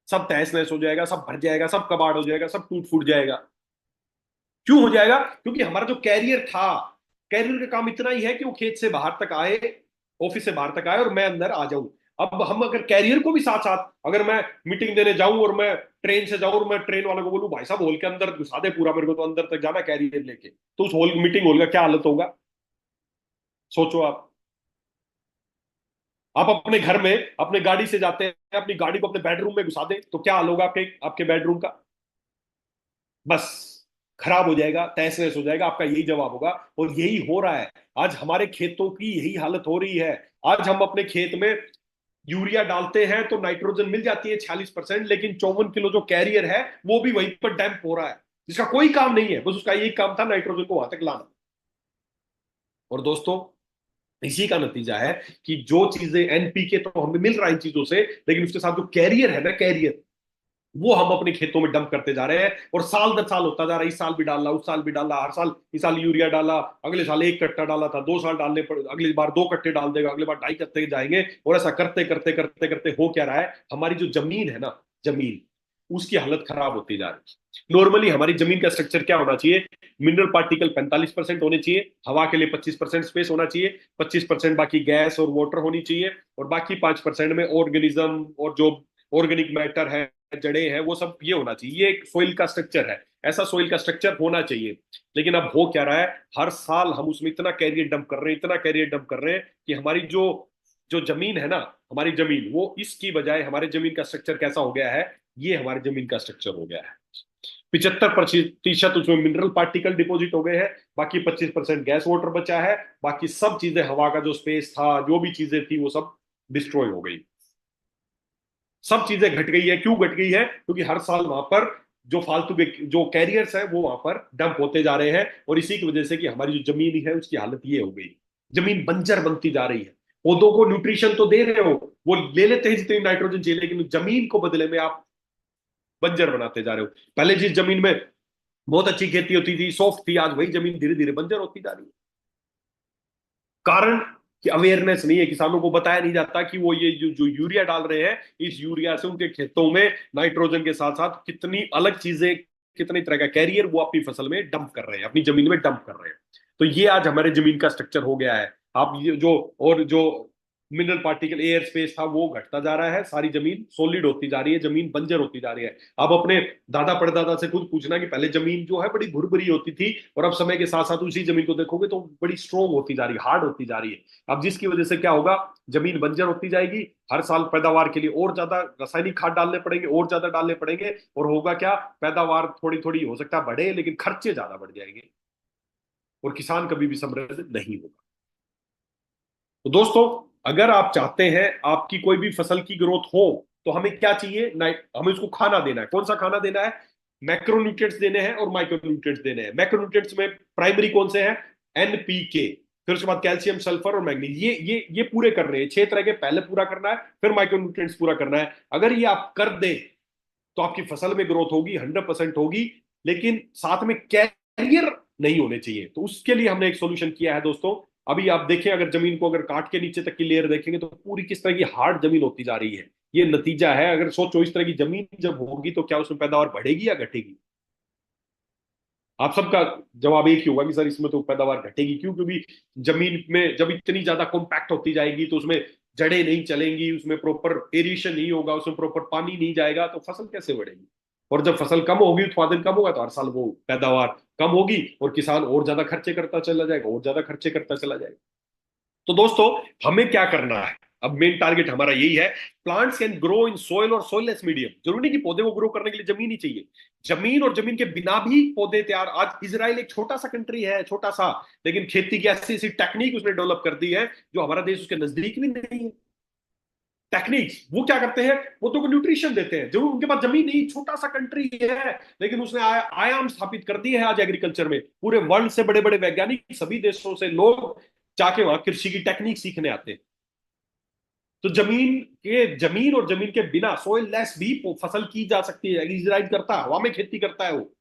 सब तहस नहस हो जाएगा, सब भर जाएगा, सब कबाड़ हो जाएगा, सब टूट फूट जाएगा। क्यों हो जाएगा? क्योंकि हमारा जो कैरियर था, कैरियर का काम इतना ही है कि वो खेत से बाहर तक आए ऑफिस से बाहर तक आए और मैं अंदर आ जाऊं। अब हम अगर कैरियर को भी साथ साथ, अगर मैं मीटिंग देने जाऊं और मैं ट्रेन से जाऊं और मैं ट्रेन वाले को बोलूं भाई साहब हॉल के अंदर घुसा दे पूरा, मेरे को तो अंदर तक जाना कैरियर लेके, तो उस हॉल मीटिंग हॉल का क्या हालत होगा, सोचो आप। आप अपने घर में अपने गाड़ी से जाते हैं, अपनी गाड़ी को अपने बेडरूम में घुसा दें तो क्या हाल होगा आपके आपके बेडरूम का, बस खराब हो जाएगा, तहस नहस हो जाएगा। आपका यही जवाब होगा। और यही हो रहा है आज, हमारे खेतों की यही हालत हो रही है। आज हम अपने खेत में यूरिया डालते हैं तो नाइट्रोजन मिल जाती है 46%, लेकिन 54 किलो जो कैरियर है वो भी वहीं पर डैम्प हो रहा है, जिसका कोई काम नहीं है, बस उसका यही काम था नाइट्रोजन को वहां तक लाना। और दोस्तों इसी का नतीजा है कि जो चीजें एनपीके तो हमें मिल रहा है इन चीजों से, लेकिन उसके साथ जो कैरियर है ना, कैरियर वो हम अपने खेतों में डंप करते जा रहे हैं। और साल दर साल होता जा रहा है, इस साल भी डाला, उस साल भी डाला, हर साल, इस साल यूरिया डाला, अगले साल एक कट्टा डाला था, 2 साल डालने पड़, अगली बार 2 कट्टे डाल देगा, अगले बार 2.5 कट्टे जाएंगे। और ऐसा करते करते करते करते हो क्या रहा है, हमारी जो जमीन है ना, जमीन, उसकी हालत खराब होती जा रही है। नॉर्मली हमारी जमीन का स्ट्रक्चर क्या होना चाहिए, मिनरल पार्टिकल 45% होने चाहिए, हवा के लिए 25% स्पेस होना चाहिए, 25% बाकी गैस और वाटर होनी चाहिए, और बाकी 5% में ऑर्गेनिज्म और जो ऑर्गेनिक मैटर है, जड़ें हैं, वो सब ये होना चाहिए। ये एक सोइल का स्ट्रक्चर है, ऐसा सोइल का स्ट्रक्चर होना चाहिए। लेकिन अब हो क्या रहा है, हर साल हम उसमें इतना कैरियर डंप कर रहे हैं, इतना कैरियर डंप कर रहे हैं कि हमारी जो जो जमीन है ना, हमारी जमीन, वो इसकी बजाय हमारे जमीन का स्ट्रक्चर कैसा हो गया है, ये हमारी जमीन का स्ट्रक्चर हो गया है। 75% उसमें मिनरल पार्टिकल डिपॉजिट हो गए हैं, बाकी 25% गैस वाटर बचा है, बाकी सब चीजें, हवा का जो स्पेस था, जो भी चीजें थी, वो सब डिस्ट्रॉय हो गई। सब चीजें घट गई है। क्यों घट गई है, क्योंकि हर साल वहां पर जो फालतू के जो कैरियर्स है वो वहां पर डंप होते जा रहे हैं। और इसी की वजह से कि हमारी जो जमीन है उसकी हालत ये हो गई, जमीन बंजर बनती जा रही है। पौधों को न्यूट्रिशन तो दे रहे हो, वो ले लेते हैं जितनी नाइट्रोजन चाहिए, लेकिन जमीन को बदले में आप बंजर बनाते जा रहे हो। पहले जिस जमीन में बहुत अच्छी खेती होती थी, सॉफ्ट थी, आज वही जमीन धीरे धीरे बंजर होती जा रही है। कारण कि अवेयरनेस नहीं है, किसानों को बताया नहीं जाता कि वो ये जो यूरिया डाल रहे हैं, इस यूरिया से उनके खेतों में नाइट्रोजन के साथ साथ कितनी अलग चीजें, कितनी तरह का कैरियर वो अपनी फसल में डंप कर रहे हैं, अपनी जमीन में डंप कर रहे हैं। तो ये आज हमारे जमीन का स्ट्रक्चर हो गया है। आप ये जो, और जो मिनरल पार्टिकल एयर स्पेस था वो घटता जा रहा है, सारी जमीन सॉलिड होती जा रही है, जमीन बंजर होती जा रही है। आप अपने दादा परदादा से खुद पूछना कि पहले जमीन जो है बड़ी भुरभुरी होती थी, और अब समय के साथ साथ उसी जमीन को देखोगे तो बड़ी स्ट्रोंग होती जा रही है, हार्ड होती जा रही है। अब जिसकी वजह से क्या होगा, जमीन बंजर होती जाएगी, हर साल पैदावार के लिए और ज्यादा रासायनिक खाद डालने पड़ेंगे, और ज्यादा डालने पड़ेंगे, और होगा क्या, पैदावार थोड़ी थोड़ी हो सकता है बढ़े, लेकिन खर्चे ज्यादा बढ़ जाएंगे, और किसान कभी भी समृद्ध नहीं होगा। तो दोस्तों, अगर आप चाहते हैं आपकी कोई भी फसल की ग्रोथ हो, तो हमें क्या चाहिए, हमें उसको खाना देना है। कौन सा खाना देना है, मैक्रोन्यूट्रिएंट्स देने हैं और माइक्रोन्यूट्रिएंट्स देने हैं। मैक्रोन्यूट्रिएंट्स में प्राइमरी कौन से हैं, एनपीके, फिर उसके बाद कैल्शियम, सल्फर और मैग्नीज, ये पूरे करने हैं, 6 तरह के पहले पूरा करना है, फिर माइक्रोन्यूट्रिएंट्स पूरा करना है। अगर ये आप कर दें तो आपकी फसल में ग्रोथ होगी, 100% होगी। लेकिन साथ में कैरियर नहीं होने चाहिए, तो उसके लिए हमने एक सोल्यूशन किया है दोस्तों। अभी आप देखें, अगर जमीन को अगर काट के नीचे तक की लेयर देखेंगे तो पूरी किस तरह की हार्ड जमीन होती जा रही है। ये नतीजा है। अगर सोचो, इस तरह की जमीन जब होगी तो क्या उसमें पैदावार बढ़ेगी या घटेगी? आप सबका जवाब एक ही होगा कि सर इसमें तो पैदावार घटेगी। क्यों? क्योंकि जमीन में जब इतनी ज्यादा कॉम्पैक्ट होती जाएगी तो उसमें जड़ें नहीं चलेंगी, उसमें प्रॉपर एरिएशन नहीं होगा, उसमें प्रॉपर पानी नहीं जाएगा, तो फसल कैसे बढ़ेगी? और जब फसल कम होगी, उत्पादन कम होगा, तो हर साल वो पैदावार कम होगी, और किसान और ज्यादा खर्चे करता चला जाएगा, और ज्यादा खर्चे करता चला जाएगा। तो दोस्तों, हमें क्या करना है, अब मेन टारगेट हमारा यही है। Plants can grow in soil और सोइललेस मीडियम। जरूरी नहीं कि पौधे को ग्रो करने के लिए जमीन ही चाहिए, जमीन और जमीन के बिना भी पौधे तैयार। आज इजराइल एक छोटा सा कंट्री है, छोटा सा, लेकिन खेती की ऐसी ऐसी टेक्निक उसने डेवलप कर दी है जो हमारा देश उसके नजदीक भी नहीं है। टेक्निक्स वो क्या करते हैं, पौधों को न्यूट्रिशन देते हैं। जरूर उनके पास जमीन नहीं, छोटा सा कंट्री है, लेकिन उसने आयाम स्थापित कर दिए हैं आज एग्रीकल्चर में। पूरे वर्ल्ड से बड़े बड़े वैज्ञानिक, सभी देशों से लोग जाके वहां कृषि की टेक्निक सीखने आते हैं। तो जमीन और जमीन के बिना सोइल लेस भी फसल की जा सकती है। इजराइल करता है, हवा में खेती करता है, वो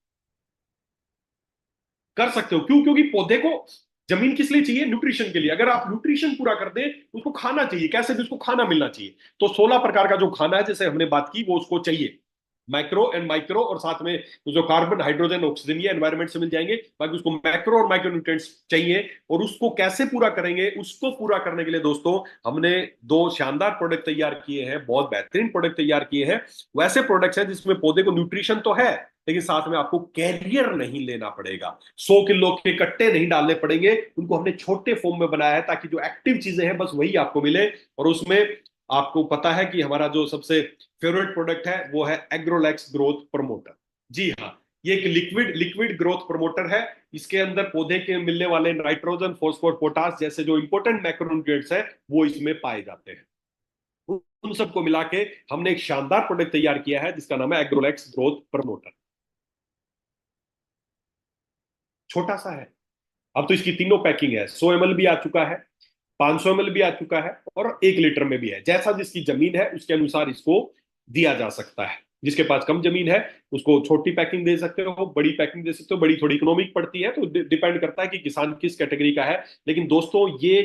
कर सकते हो। क्यों? क्योंकि पौधे को जमीन किस लिए चाहिए, न्यूट्रिशन के लिए। अगर आप न्यूट्रिशन पूरा कर दे, उसको खाना चाहिए, कैसे भी उसको खाना मिलना चाहिए। तो 16 प्रकार का जो खाना है जैसे हमने बात की, वो उसको चाहिए। माइक्रो एंड माइक्रो, और साथ में जो कार्बन हाइड्रोजन ऑक्सीजन ये एनवायरनमेंट से मिल जाएंगे, बाकी उसको मैक्रो और माइक्रो न्यूट्रिएंट्स चाहिए। और उसको कैसे पूरा करेंगे, उसको पूरा करने के लिए दोस्तों हमने दो शानदार प्रोडक्ट तैयार किए हैं, बहुत बेहतरीन प्रोडक्ट तैयार किए हैं। वैसे प्रोडक्ट्स हैं जिसमें पौधे को न्यूट्रिशन तो है, लेकिन साथ में आपको कैरियर नहीं लेना पड़ेगा, 100 किलो के कट्टे नहीं डालने पड़ेंगे। उनको हमने छोटे फॉर्म में बनाया है ताकि जो एक्टिव चीजें हैं बस वही आपको मिले। और उसमें आपको पता है कि हमारा जो सबसे फेवरेट प्रोडक्ट है वो है एग्रोलैक्स ग्रोथ प्रमोटर। जी हाँ, ये एक लिक्विड लिक्विड ग्रोथ प्रमोटर है। इसके अंदर पौधे के मिलने वाले नाइट्रोजन, फॉस्फोर, पोटास जैसे जो इंपॉर्टेंट मैक्रोन्यूट्रिएंट्स है वो इसमें पाए जाते हैं। उन सबको मिला के हमने एक शानदार प्रोडक्ट तैयार किया है जिसका नाम है एग्रोलैक्स ग्रोथ प्रमोटर। छोटा सा है, अब तो इसकी तीनों पैकिंग है, 100 ml भी आ चुका है, 500 ml भी आ चुका है, और 1 लीटर में भी है। जैसा जिसकी जमीन है उसके अनुसार इसको दिया जा सकता है। जिसके पास कम जमीन है उसको छोटी पैकिंग दे सकते हो, बड़ी पैकिंग दे सकते हो। बड़ी थोड़ी इकोनॉमिक पड़ती है, तो डिपेंड करता है कि किसान किस कैटेगरी का है। लेकिन दोस्तों ये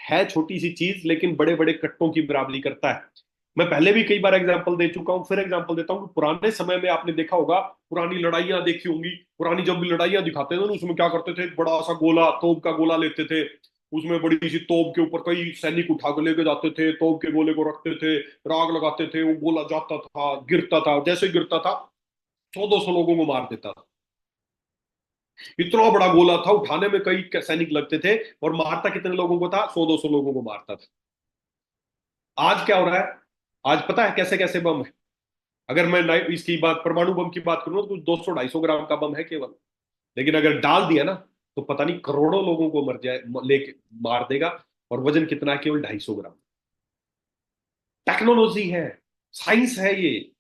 है छोटी सी चीज, लेकिन बड़े बड़े कट्टों की बराबरी करता है। मैं पहले भी कई बार एग्जांपल दे चुका हूं, फिर एग्जांपल देता हूं कि पुराने समय में आपने देखा होगा, पुरानी लड़ाइयां देखी होंगी। पुरानी जब भी लड़ाइयां दिखाते थे ना, उसमें क्या करते थे, एक बड़ा सा गोला, तोप का गोला लेते थे। उसमें बड़ी सी तोप के ऊपर कई सैनिक उठा के लेके जाते थे, तोप के गोले को रखते थे, राग लगाते थे, वो गोला जाता था, गिरता था, जैसे गिरता था 100-200 लोगों को मार देता था। इतना बड़ा गोला था, उठाने में कई सैनिक लगते थे, और मारता कितने लोगों को था, 100-200 लोगों को मारता था। आज क्या हो रहा है, आज पता है कैसे कैसे बम है। अगर मैं इसकी बात, परमाणु बम की बात करूं तो कुछ 200-250 ग्राम का बम है केवल। लेकिन अगर डाल दिया ना तो पता नहीं करोड़ों लोगं को मर जाए, लेके मार देगा। और वजन कितना है, केवल 250 ग्राम। टेक्नोलॉजी है, साइंस है ये।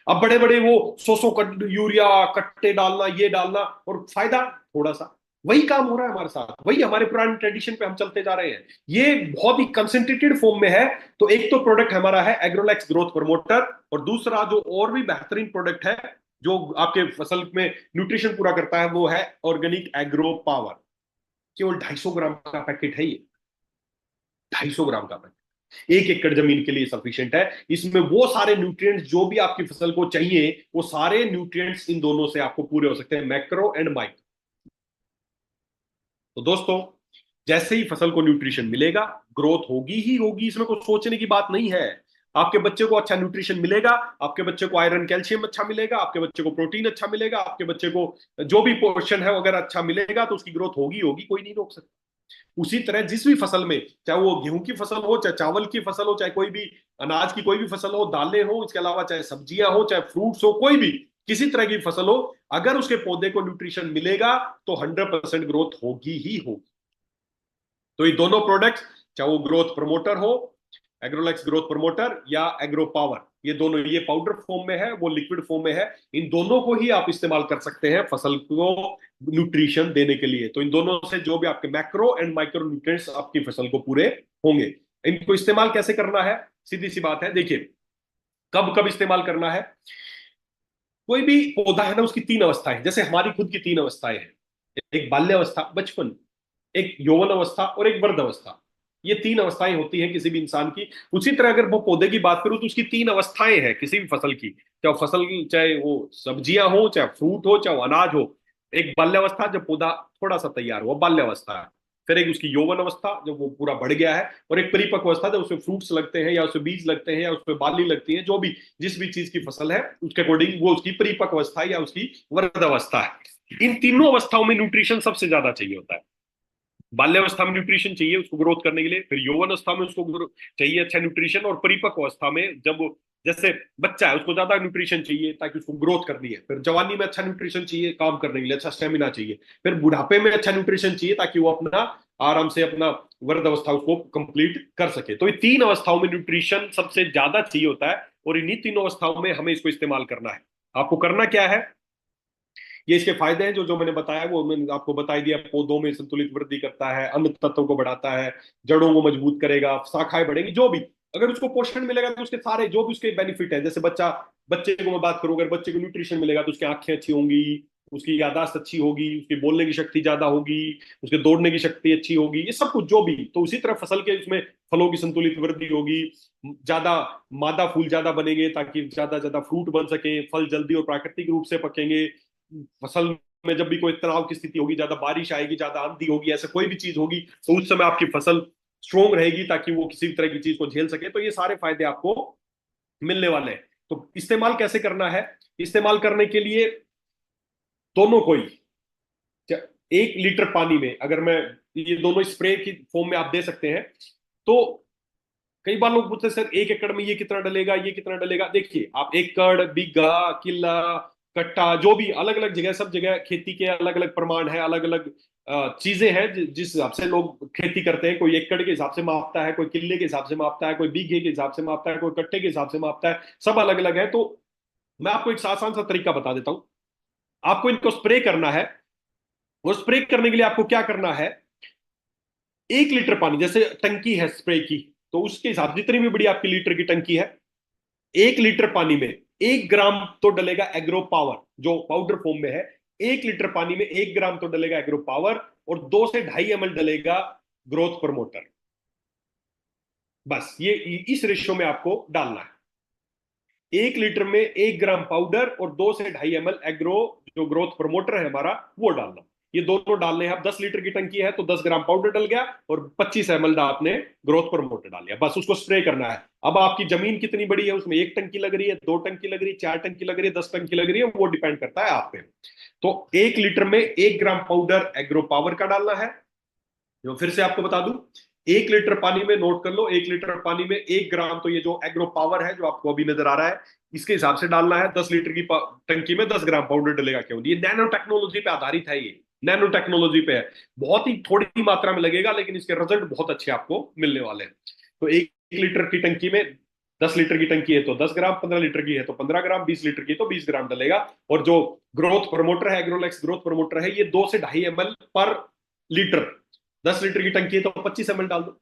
अब बड़े बड़े वो 100-100 यूरिया कट्टे डालना, ये डालना, और फायदा थोड़ा सा। वही काम हो रहा है हमारे साथ, वही हमारे पुराने ट्रेडिशन पे हम चलते जा रहे हैं। ये बहुत ही कंसेंट्रेटेड फॉर्म में है। तो एक तो प्रोडक्ट हमारा है एग्रोलैक्स ग्रोथ प्रमोटर, और दूसरा जो और भी बेहतरीन प्रोडक्ट है जो आपके फसल में न्यूट्रिशन पूरा करता है वो है ऑर्गेनिक एग्रो पावर। केवल 250 ग्राम का पैकेट है ये, 250 ग्राम का पैकेट 1 एकड़ जमीन के लिए सफिशिएंट है। इसमें वो सारे न्यूट्रिएंट्स जो भी आपकी फसल को चाहिए, वो सारे न्यूट्रिएंट्स इन दोनों से आपको पूरे हो सकते हैं, मैक्रो एंड माइक्रो। तो दोस्तों जैसे ही फसल को न्यूट्रिशन मिलेगा, ग्रोथ होगी ही होगी, इसमें कुछ सोचने की बात नहीं है। आपके बच्चे को अच्छा न्यूट्रिशन मिलेगा, आपके बच्चे को आयरन कैल्शियम अच्छा मिलेगा, आपके बच्चे को प्रोटीन अच्छा मिलेगा, आपके बच्चे को जो भी पोर्शन है अगर अच्छा मिलेगा तो उसकी ग्रोथ होगी होगी, कोई नहीं रोक सकता। उसी तरह जिस भी फसल में, चाहे वो गेहूं की फसल हो, चाहे चावल की फसल हो, चाहे कोई भी अनाज की कोई भी फसल हो, दालें हो, इसके अलावा चाहे सब्जियां हो, चाहे फ्रूट्स हो, कोई भी किसी तरह की फसल हो, अगर उसके पौधे को न्यूट्रिशन मिलेगा तो 100% ग्रोथ होगी ही होगी। तो ये दोनों प्रोडक्ट्स, चाहे वो ग्रोथ प्रमोटर हो, एग्रोलैक्स ग्रोथ प्रमोटर या एग्रो पावर, ये दोनों, ये पाउडर फॉर्म में है, वो लिक्विड फॉर्म में है। इन दोनों को ही आप इस्तेमाल कर सकते हैं फसल को न्यूट्रिशन देने के लिए। तो इन दोनों से जो भी आपके मैक्रो एंड माइक्रो न्यूट्रिएंट्स आपकी फसल को पूरे होंगे। इनको इस्तेमाल कैसे करना है, सीधी सी बात है, देखिए कब कब इस्तेमाल करना है। कोई भी पौधा है ना, उसकी 3 अवस्थाएं, जैसे हमारी खुद की 3 अवस्थाएं हैं। एक बाल्य अवस्था, बचपन, एक यौवन अवस्था, और एक वृद्ध अवस्था। ये 3 अवस्थाएं होती हैं किसी भी इंसान की। उसी तरह अगर वो पौधे की बात करूं तो उसकी 3 अवस्थाएं हैं किसी भी फसल की, चाहे फसल, चाहे वो सब्जियां हो, चाहे फ्रूट हो, चाहे वो अनाज हो। एक बाल्यावस्था जब पौधा थोड़ा सा तैयार हुआ, बाल्यावस्था है। फिर एक उसकी यौवन अवस्था जब वो पूरा बढ़ गया है, और एक परिपक्व अवस्था जब उसमें फ्रूट्स लगते हैं, या उसमें बीज लगते हैं, या उसमें बाली लगती है, जो भी जिस भी चीज की फसल है उसके अकॉर्डिंग वो उसकी परिपक्व अवस्था या उसकी वृद्ध अवस्था है। इन तीनों अवस्थाओं में न्यूट्रिशन सबसे ज्यादा चाहिए होता है। बाल्यावस्था में न्यूट्रिशन चाहिए उसको ग्रोथ करने के लिए, फिर यौवन अवस्था में उसको चाहिए अच्छा न्यूट्रिशन, और परिपक्व अवस्था में जब जैसे बच्चा है उसको ज्यादा न्यूट्रिशन चाहिए ताकि उसको ग्रोथ करनी है, फिर जवानी में अच्छा न्यूट्रिशन चाहिए काम करने के लिए, अच्छा स्टेमिना चाहिए, फिर बुढ़ापे में अच्छा न्यूट्रिशन चाहिए ताकि वो अपना आराम से अपना वृद्ध अवस्था उसको कंप्लीट कर सके। तो ये 3 अवस्थाओं में न्यूट्रिशन सबसे ज्यादा चाहिए होता है, और इन्हीं 3 अवस्थाओं में हमें इसको इस्तेमाल करना है। आपको करना क्या है, ये इसके फायदे हैं जो जो मैंने बताया वो मैंने आपको बता ही दिया। पौधों में संतुलित वृद्धि करता है, अन्न तत्वों को बढ़ाता है, जड़ों को मजबूत करेगा, शाखाएं बढ़ेंगी, जो भी अगर उसको पोषण मिलेगा तो उसके सारे जो भी उसके बेनिफिट है। जैसे बच्चे को मैं बात करूं, अगर बच्चे को न्यूट्रिशन मिलेगा तो उसकी आंखें अच्छी होंगी, उसकी याददाश्त अच्छी होगी, उसकी बोलने की शक्ति ज्यादा होगी, उसके दौड़ने की शक्ति अच्छी होगी, ये सब कुछ जो भी। तो उसी तरह फसल के उसमें फलों की संतुलित वृद्धि होगी, ज्यादा मादा फूल ज्यादा बनेंगे ताकि ज्यादा ज्यादा फ्रूट बन सके, फल जल्दी और प्राकृतिक रूप से पकेंगे। फसल में जब भी कोई तनाव की स्थिति होगी, ज्यादा बारिश आएगी, ज्यादा आंधी होगी, ऐसा कोई भी चीज होगी, तो उस समय आपकी फसल स्ट्रोंग रहेगी ताकि वो किसी भी तरह की चीज को झेल सके। तो ये सारे फायदे आपको मिलने वाले हैं। तो इस्तेमाल कैसे करना है? इस्तेमाल करने के लिए दोनों को ही 1 लीटर पानी में अगर मैं ये दोनों स्प्रे की फॉर्म में आप दे सकते हैं। तो कई बार लोग पूछते हैं सर 1 एकड़ में ये कितना डलेगा, ये कितना डलेगा। देखिए आप एकड़, बीघा, किला, कट्टा, जो भी अलग अलग जगह, सब जगह खेती के अलग अलग प्रमाण है, अलग अलग चीजें हैं जिस हिसाब से लोग खेती करते हैं। कोई एकड़ के हिसाब से मापता है, कोई किले के हिसाब से मापता है, कोई बीघे के हिसाब से मापता है, कोई कट्टे के हिसाब से मापता है, सब अलग अलग है। तो मैं आपको एक आसान सा तरीका बता देता हूं। आपको इनको स्प्रे करना है, और स्प्रे करने के लिए आपको क्या करना है? 1 लीटर पानी, जैसे टंकी है स्प्रे की, तो उसके हिसाब जितनी भी बड़ी आपकी लीटर की टंकी है, 1 लीटर पानी में 1 ग्राम तो डलेगा एग्रो पावर, जो पाउडर फॉर्म में है। 1 लीटर पानी में 1 ग्राम तो डलेगा एग्रो पावर, और 2 से 2.5 ml डलेगा ग्रोथ प्रमोटर। बस ये इस रेशियो में आपको डालना है। 1 लीटर में 1 ग्राम पाउडर और 2 से 2.5 ml एग्रो, जो ग्रोथ प्रमोटर है हमारा, वो डालना। ये दोनों डालने हैं। अब 10 लीटर की टंकी है तो 10 ग्राम पाउडर डल गया और 25 ml आपने ग्रोथ प्रमोटर डाल लिया। बस उसको स्प्रे करना है। अब आपकी जमीन कितनी बड़ी है, उसमें 1 टंकी लग रही है, 2 टंकी लग रही है, 4 टंकी लग रही है, 10 टंकी लग रही है, वो डिपेंड करता है आप पे। तो 1 लीटर में 1 ग्राम पाउडर एग्रो पावर का डालना है। जो फिर से आपको बता दूं, 1 लीटर पानी में, नोट कर लो, 1 लीटर पानी में 1 ग्राम, तो ये जो एग्रो पावर है जो आपको अभी नजर आ रहा है, इसके हिसाब से डालना है। 10 लीटर की टंकी में 10 ग्राम पाउडर डलेगा। क्यों? ये नैनो टेक्नोलॉजी पे आधारित है, ये नैनो टेक्नोलॉजी पे है। बहुत ही थोड़ी मात्रा में लगेगा, लेकिन इसके रिजल्ट बहुत अच्छे आपको मिलने वाले हैं। तो 1 लीटर की टंकी में, 10 लीटर की टंकी है तो 10 ग्राम, 15 लीटर की है तो 15 ग्राम, 20 लीटर की तो 20 ग्राम डलेगा। और जो ग्रोथ प्रमोटर है, एग्रोलेक्स ग्रोथ प्रमोटर है, ये 2 से 2.5 ml पर लीटर। 10 लीटर की टंकी है तो 25 ml डाल दो।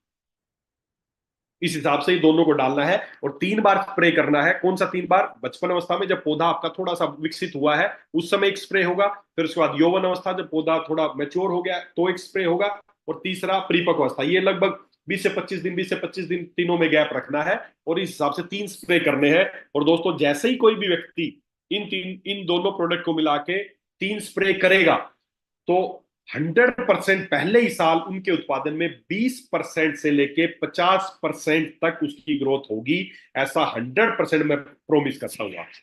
इस हिसाब से ही दोनों को डालना है, और 3 बार स्प्रे करना है। कौन सा 3 बार? बचपन अवस्था में जब पौधा आपका थोड़ा सा विकसित हुआ है, उस समय एक स्प्रे होगा। फिर उसके बाद यौवन अवस्था, जब पौधा थोड़ा मैच्योर हो गया, तो एक स्प्रे होगा। और तीसरा परिपक्व अवस्था। ये लगभग 20 से 25 दिन, 20 से 25 दिन तीनों में गैप रखना है, और इस हिसाब से 3 स्प्रे करने हैं। और दोस्तों, जैसे ही कोई भी व्यक्ति इन दोनों प्रोडक्ट को मिला के 3 स्प्रे करेगा, तो 100% पहले ही साल उनके उत्पादन में 20% से लेके 50% तक उसकी ग्रोथ होगी। ऐसा 100% मैं प्रोमिस करता हूं आपसे।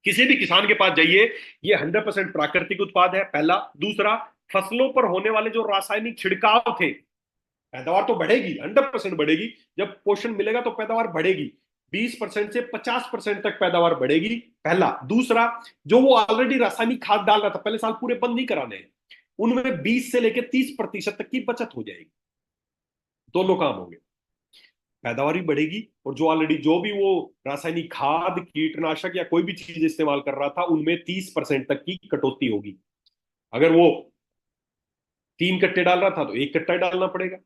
किसी भी किसान के पास जाइए, ये 100% प्राकृतिक उत्पाद है, पहला। दूसरा, फसलों पर होने वाले जो रासायनिक छिड़काव थे, पैदावार तो बढ़ेगी, 100% बढ़ेगी। जब पोषण मिलेगा तो पैदावार बढ़ेगी। 20% से 50% तक पैदावार बढ़ेगी, पहला। दूसरा, जो वो ऑलरेडी रासायनिक खाद डाल रहा था, पहले साल पूरे बंद नहीं कराने हैं, उनमें 20 से लेकर 30% तक की बचत हो जाएगी। दोनों काम होंगे, पैदावार भी बढ़ेगी, और जो ऑलरेडी जो भी वो रासायनिक खाद, कीटनाशक या कोई भी चीज इस्तेमाल कर रहा था, उनमें 30% तक की कटौती होगी। अगर वो 3 कट्टे डाल रहा था तो 1 कट्टा डालना पड़ेगा।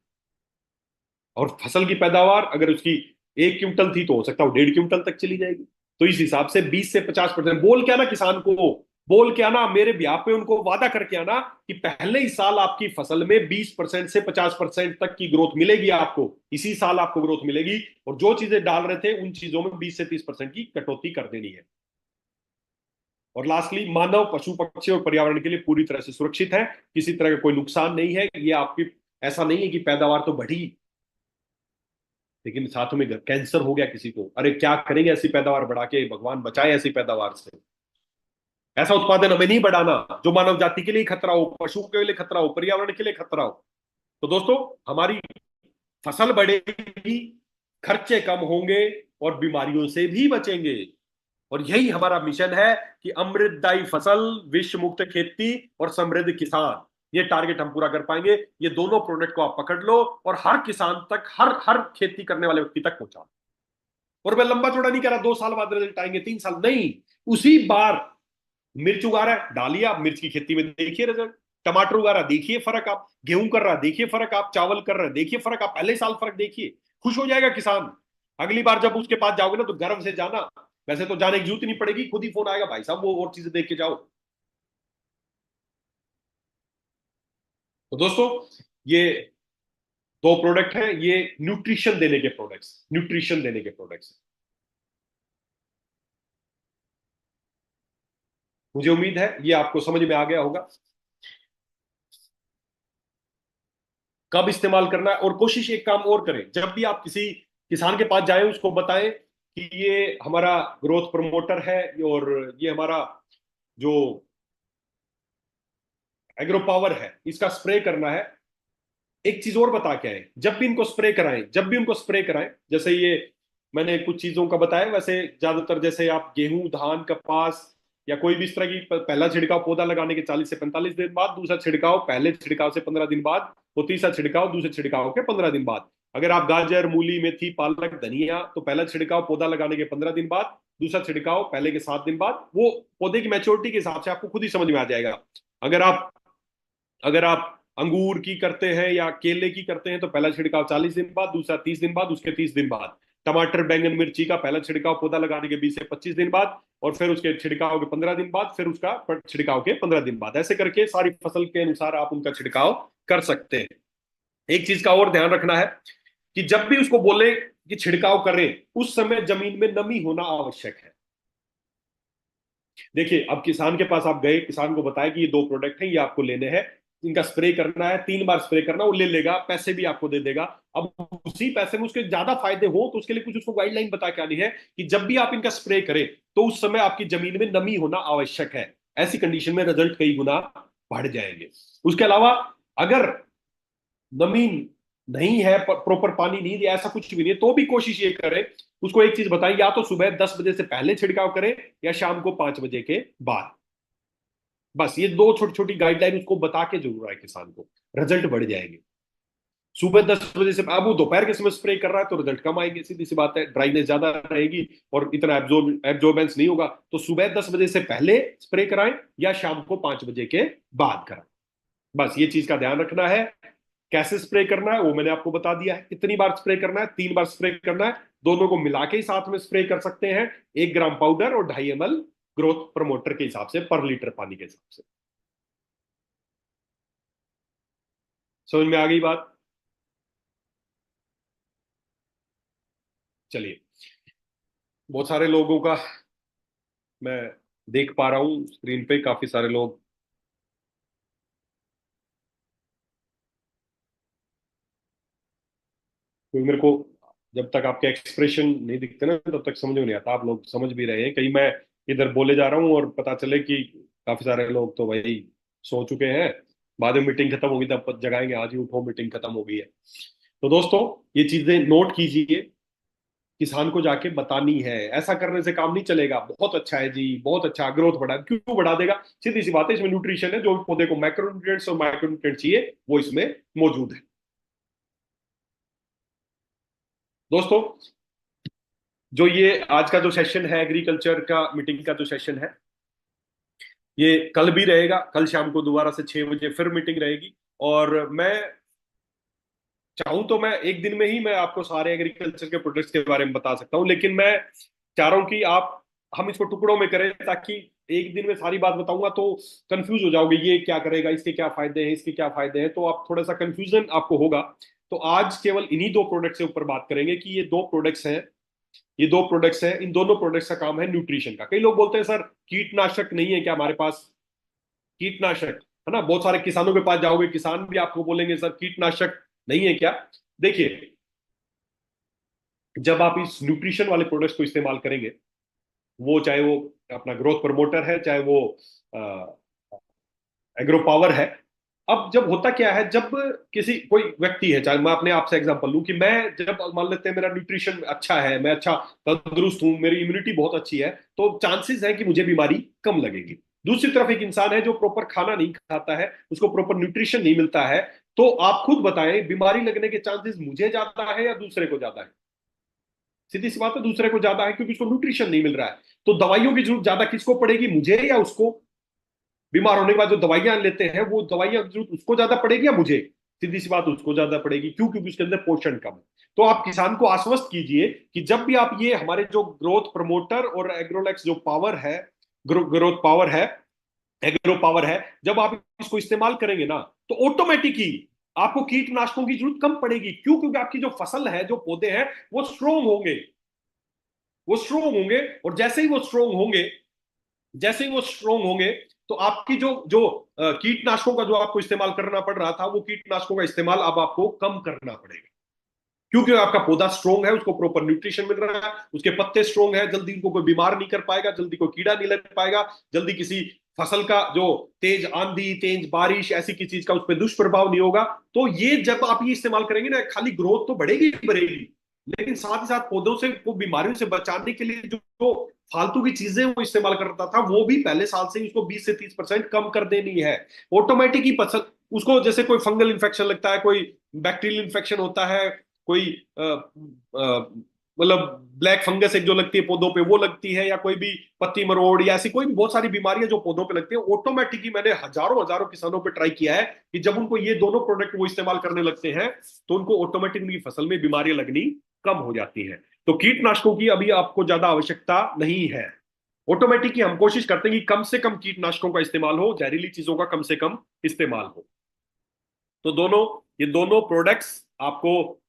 और फसल की पैदावार अगर उसकी 1 क्विंटल थी, तो हो सकता है 1.5 क्विंटल तक चली जाएगी। तो इस हिसाब से 20 से 50% बोल के आना किसान को, बोल के आना मेरे ब्याह पे, उनको वादा करके आना कि पहले ही साल आपकी फसल में 20% से 50% तक की ग्रोथ मिलेगी आपको। इसी साल आपको ग्रोथ मिलेगी, और जो चीजें डाल रहे थे उन चीजों में 20 से 30% की कटौती कर देनी है। और लास्टली, मानव, पशु पक्षी और पर्यावरण के लिए पूरी तरह से सुरक्षित है। किसी तरह का कोई नुकसान नहीं है ये आपकी। ऐसा नहीं है कि पैदावार तो बढ़ी, लेकिन साथ में कैंसर हो गया किसी को, अरे क्या करेंगे ऐसी पैदावार बढ़ा के? भगवान बचाए ऐसी पैदावार से। ऐसा उत्पादन हमें नहीं बढ़ाना जो मानव जाति के लिए खतरा हो, पशुओं के लिए खतरा हो, पर्यावरण के लिए खतरा हो। तो दोस्तों, हमारी फसल बढ़ेगी, खर्चे कम होंगे, और बीमारियों से भी बचेंगे। और यही हमारा मिशन है कि अमृतदायी फसल, विश्व मुक्त खेती और समृद्ध किसान, ये टारगेट हम पूरा कर पाएंगे। ये दोनों प्रोडक्ट को आप पकड़ लो और हर किसान तक, हर हर खेती करने वाले व्यक्ति तक पहुंचा। और मैं लंबा चौड़ा नहीं कह रहा 2 साल बाद रिजल्ट आएंगे, 3 साल नहीं, उसी बार। मिर्च उगा रहा है, डालिए आप मिर्च की खेती में, देखिए रिजल्ट। टमाटर उगा रहा है, देखिए फर्क आप। गेहूं कर रहा है, देखिए फर्क आप। चावल कर रहे हैं, देखिए फर्क आप। पहले साल फर्क देखिए, खुश हो जाएगा किसान। अगली बार जब उसके पास जाओगे ना, तो गर्व से जाना। वैसे तो जाने की जरूरत नहीं पड़ेगी, खुद ही फोन आएगा, भाई साहब वो और चीजें देख के जाओ। तो दोस्तों, ये दो प्रोडक्ट हैं, ये न्यूट्रिशन देने के प्रोडक्ट्स। मुझे उम्मीद है ये आपको समझ में आ गया होगा कब इस्तेमाल करना है। और कोशिश एक काम और करें, जब भी आप किसी किसान के पास जाएं उसको बताएं कि ये हमारा ग्रोथ प्रमोटर है और ये हमारा जो एग्रो पावर है इसका स्प्रे करना है। एक चीज और बता के आए, जब भी उनको स्प्रे कराएं, जैसे ये मैंने कुछ चीजों का बताया, वैसे ज्यादातर जैसे आप गेहूं, धान, कपास या कोई भी इस तरह की पहला छिड़काव पौधा लगाने के 40 से 45 दिन बाद, दूसरा छिड़काव पहले छिड़काव से 15 दिन बाद, और तीसरा छिड़काव दूसरे छिड़काव के 15 दिन बाद। अगर आप गाजर, मूली, मेथी, पालक, धनिया, तो पहला छिड़काव पौधा लगाने के 15 दिन बाद, दूसरा छिड़काव पहले के 7 दिन बाद। वो पौधे की मैच्योरिटी के हिसाब से आपको खुद ही समझ में आ जाएगा। अगर आप अगर आप अंगूर की करते हैं या केले की करते हैं तो पहला छिड़काव 40 दिन बाद, दूसरा 30 दिन बाद, उसके 30 दिन बाद। टमाटर, बैंगन, मिर्ची का पहला छिड़काव पौधा लगाने के 20 से 25 दिन बाद, और फिर उसके छिड़काव के 15 दिन बाद, फिर उसका छिड़काव के 15 दिन बाद। ऐसे करके सारी फसल के अनुसार आप उनका छिड़काव कर सकते हैं। एक चीज का और ध्यान रखना है कि जब भी उसको बोले कि छिड़काव करें, उस समय जमीन में नमी होना आवश्यक है। देखिए, अब किसान के पास आप गए, किसान को बताया कि ये दो प्रोडक्ट हैं, ये आपको लेने हैं, इनका स्प्रे करना है, 3 बार स्प्रे करना, वो ले लेगा, पैसे भी आपको दे देगा। अब उसी पैसे में उसके ज्यादा फायदे हो तो उसके लिए कुछ उसको गाइडलाइन बता के आनी है कि जब भी आप इनका स्प्रे करें तो उस समय आपकी जमीन में नमी होना आवश्यक है। ऐसी कंडीशन में रिजल्ट कई गुना बढ़ जाएंगे। उसके अलावा अगर नमी नहीं है, प्रॉपर पानी नहीं दिया, ऐसा कुछ भी नहीं है, तो भी कोशिश ये करें, उसको एक चीज बताएं, या तो सुबह 10 बजे से पहले छिड़काव करें या शाम को 5 बजे के बाद। बस ये दो छोटी छोटी गाइडलाइन उसको बता के जरूर आए किसान को, रिजल्ट बढ़ जाएंगे। सुबह 10 बजे से, अब वो दोपहर के समय स्प्रे कर रहा है तो रिजल्ट कम आएंगे, सीधी सी बात है, ड्राइनेस ज्यादा रहेगी और इतना एब्जॉर्बेंस नहीं होगा। तो सुबह 10 बजे से पहले स्प्रे कराएं या शाम को 5 बजे के बाद कराएं। बस ये चीज का ध्यान रखना है। कैसे स्प्रे करना है वो मैंने आपको बता दिया है, कितनी बार स्प्रे करना है, 3 बार स्प्रे करना है। दोनों को मिला के ही साथ में स्प्रे कर सकते हैं, 1 ग्राम पाउडर और 2.5 ml ग्रोथ प्रमोटर के हिसाब से, पर लीटर पानी के हिसाब से। समझ में आ गई बात? चलिए, बहुत सारे लोगों का मैं देख पा रहा हूँ स्क्रीन पे, काफी सारे लोग। क्योंकि मेरे को जब तक आपके एक्सप्रेशन नहीं दिखते ना तब तक समझ में नहीं आता आप लोग समझ भी रहे हैं, कहीं मैं इधर बोले जा रहा हूँ और पता चले कि काफी सारे लोग तो वही सो चुके हैं, बाद में मीटिंग खत्म होगी तब जगाएंगे, आज ही उठो मीटिंग खत्म हो गई है। तो दोस्तों, ये चीजें नोट कीजिए, किसान को जाके बतानी है। ऐसा करने से काम नहीं चलेगा, बहुत अच्छा है जी, बहुत अच्छा, ग्रोथ बढ़ा, क्यों बढ़ा देगा? सीधी सी बात है, इसमें न्यूट्रिशन है, जो पौधे को मैक्रोन्यूट्रिएंट्स और माइक्रोन्यूट्रिएंट्स चाहिए वो इसमें मौजूद है। दोस्तों, जो ये आज का जो सेशन है, एग्रीकल्चर का मीटिंग का जो सेशन है, ये कल भी रहेगा। कल शाम को दोबारा से 6 बजे फिर मीटिंग रहेगी। और मैं चाहूं तो मैं एक दिन में ही मैं आपको सारे एग्रीकल्चर के प्रोडक्ट्स के बारे में बता सकता हूं, लेकिन मैं चाह रहा हूं कि आप हम इसको टुकड़ों में करें, ताकि एक दिन में सारी बात बताऊंगा तो कंफ्यूज हो जाओगे, ये क्या करेगा, इसके क्या फायदे हैं, इसके क्या फायदे हैं, तो आप थोड़ा सा कंफ्यूजन आपको होगा। तो आज केवल इन्हीं दो प्रोडक्ट्स के ऊपर बात करेंगे कि ये दो प्रोडक्ट्स हैं, इन दोनों प्रोडक्ट्स का काम है न्यूट्रिशन का। कई लोग बोलते हैं, सर कीटनाशक नहीं है क्या हमारे पास? कीटनाशक है ना, बहुत सारे किसानों के पास जाओगे, किसान भी आपको बोलेंगे सर कीटनाशक नहीं है क्या? देखिए, जब आप इस न्यूट्रिशन वाले प्रोडक्ट्स को इस्तेमाल करेंगे, वो चाहे वो अपना ग्रोथ प्रमोटर है, चाहे वो एग्रो पावर है। अब जब होता क्या है, जब किसी कोई व्यक्ति है, चाहे मैं अपने आप से एग्जांपल लूं, कि मैं जब मान लेते हैं मेरा न्यूट्रिशन अच्छा है, मैं अच्छा तंदुरुस्त हूं, मेरी इम्यूनिटी बहुत अच्छी है, तो चांसेस है कि मुझे बीमारी कम लगेगी। दूसरी तरफ एक इंसान है जो प्रॉपर खाना नहीं खाता है, उसको प्रॉपर न्यूट्रिशन नहीं मिलता है, तो आप खुद बताएं, बीमारी लगने के चांसेस मुझे ज्यादा है या दूसरे को ज्यादा है? सीधी सी बात है, दूसरे को ज्यादा है, क्योंकि उसको न्यूट्रिशन नहीं मिल रहा है। तो दवाइयों की जरूरत ज्यादा किसको पड़ेगी, मुझे या उसको? बीमार होने के बाद जो दवाइयां लेते हैं, वो दवाइयां की जरूरत उसको ज्यादा पड़ेगी या मुझे? सीधी सी बात, उसको ज्यादा पड़ेगी। क्यों? क्योंकि उसके अंदर पोषण कम है। तो आप किसान को आश्वस्त कीजिए कि जब भी आप ये हमारे जो ग्रोथ प्रमोटर और एग्रोलेक्स जो पावर है, ग्रोथ पावर है, एग्रो पावर है, जब आप इसको इस्तेमाल करेंगे ना, तो ऑटोमेटिक ही आपको कीटनाशकों की जरूरत कम पड़ेगी। क्यों? क्योंकि आपकी जो फसल है, जो पौधे हैं, वो स्ट्रोंग होंगे। वो स्ट्रोंग होंगे, और जैसे ही वो स्ट्रोंग होंगे, जैसे ही वो स्ट्रोंग होंगे, तो आपकी जो जो कीटनाशकों का जो आपको इस्तेमाल करना पड़ रहा था, वो कीटनाशकों का इस्तेमाल अब आपको कम करना पड़ेगा। क्योंकि आपका पौधा स्ट्रोंग है, उसको प्रॉपर न्यूट्रिशन मिल रहा है, उसके पत्ते स्ट्रोंग है, जल्दी उनको कोई बीमार नहीं कर पाएगा, जल्दी कोई कीड़ा नहीं लग पाएगा, जल्दी किसी फसल का जो तेज आंधी, तेज बारिश, ऐसी किसी चीज का उस पर दुष्प्रभाव नहीं होगा। तो ये जब आप ये इस्तेमाल करेंगे ना, खाली ग्रोथ तो बढ़ेगी ही बढ़ेगी, लेकिन साथ ही साथ पौधों से को बीमारियों से बचाने के लिए जो फालतू की चीजें वो इस्तेमाल करता था, वो भी पहले साल से ही उसको 20 से 30% कम कर देनी है। ऑटोमेटिक ही फसल उसको, जैसे कोई फंगल इन्फेक्शन लगता है, कोई बैक्टीरियल इन्फेक्शन होता है, कोई मतलब ब्लैक फंगस एक जो लगती है पौधों पे, वो लगती है, या कोई भी पत्ती मरोड़, या ऐसी कोई भी बहुत सारी बीमारियां जो पौधों पे लगती है, ऑटोमेटिकली मैंने हजारों हजारों किसानों पे ट्राई किया है कि जब उनको ये दोनों प्रोडक्ट वो इस्तेमाल करने लगते हैं, तो उनको ऑटोमेटिकली फसल में बीमारियां लगनी कम हो जाती हैं। तो कीटनाशकों की अभी आपको ज्यादा आवश्यकता नहीं है। ऑटोमेटिक ही हम कोशिश करते हैं कि कम से कम कीटनाशकों का इस्तेमाल हो, जहरीली चीजों का कम से कम इस्तेमाल हो। तो ये दोनों प्रोडक्ट्स आपको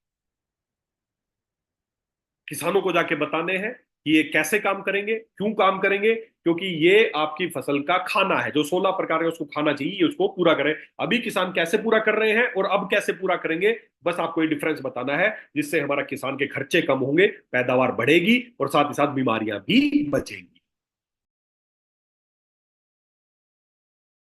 किसानों को जाके बताने हैं कि ये कैसे काम करेंगे, क्यों काम करेंगे, क्योंकि ये आपकी फसल का खाना है, जो 16 प्रकार का उसको खाना चाहिए, ये उसको पूरा करें। अभी किसान कैसे पूरा कर रहे हैं और अब कैसे पूरा करेंगे, बस आपको ये डिफरेंस बताना है, जिससे हमारा किसान के खर्चे कम होंगे, पैदावार बढ़ेगी, और साथ ही साथ बीमारियां भी बचेंगी।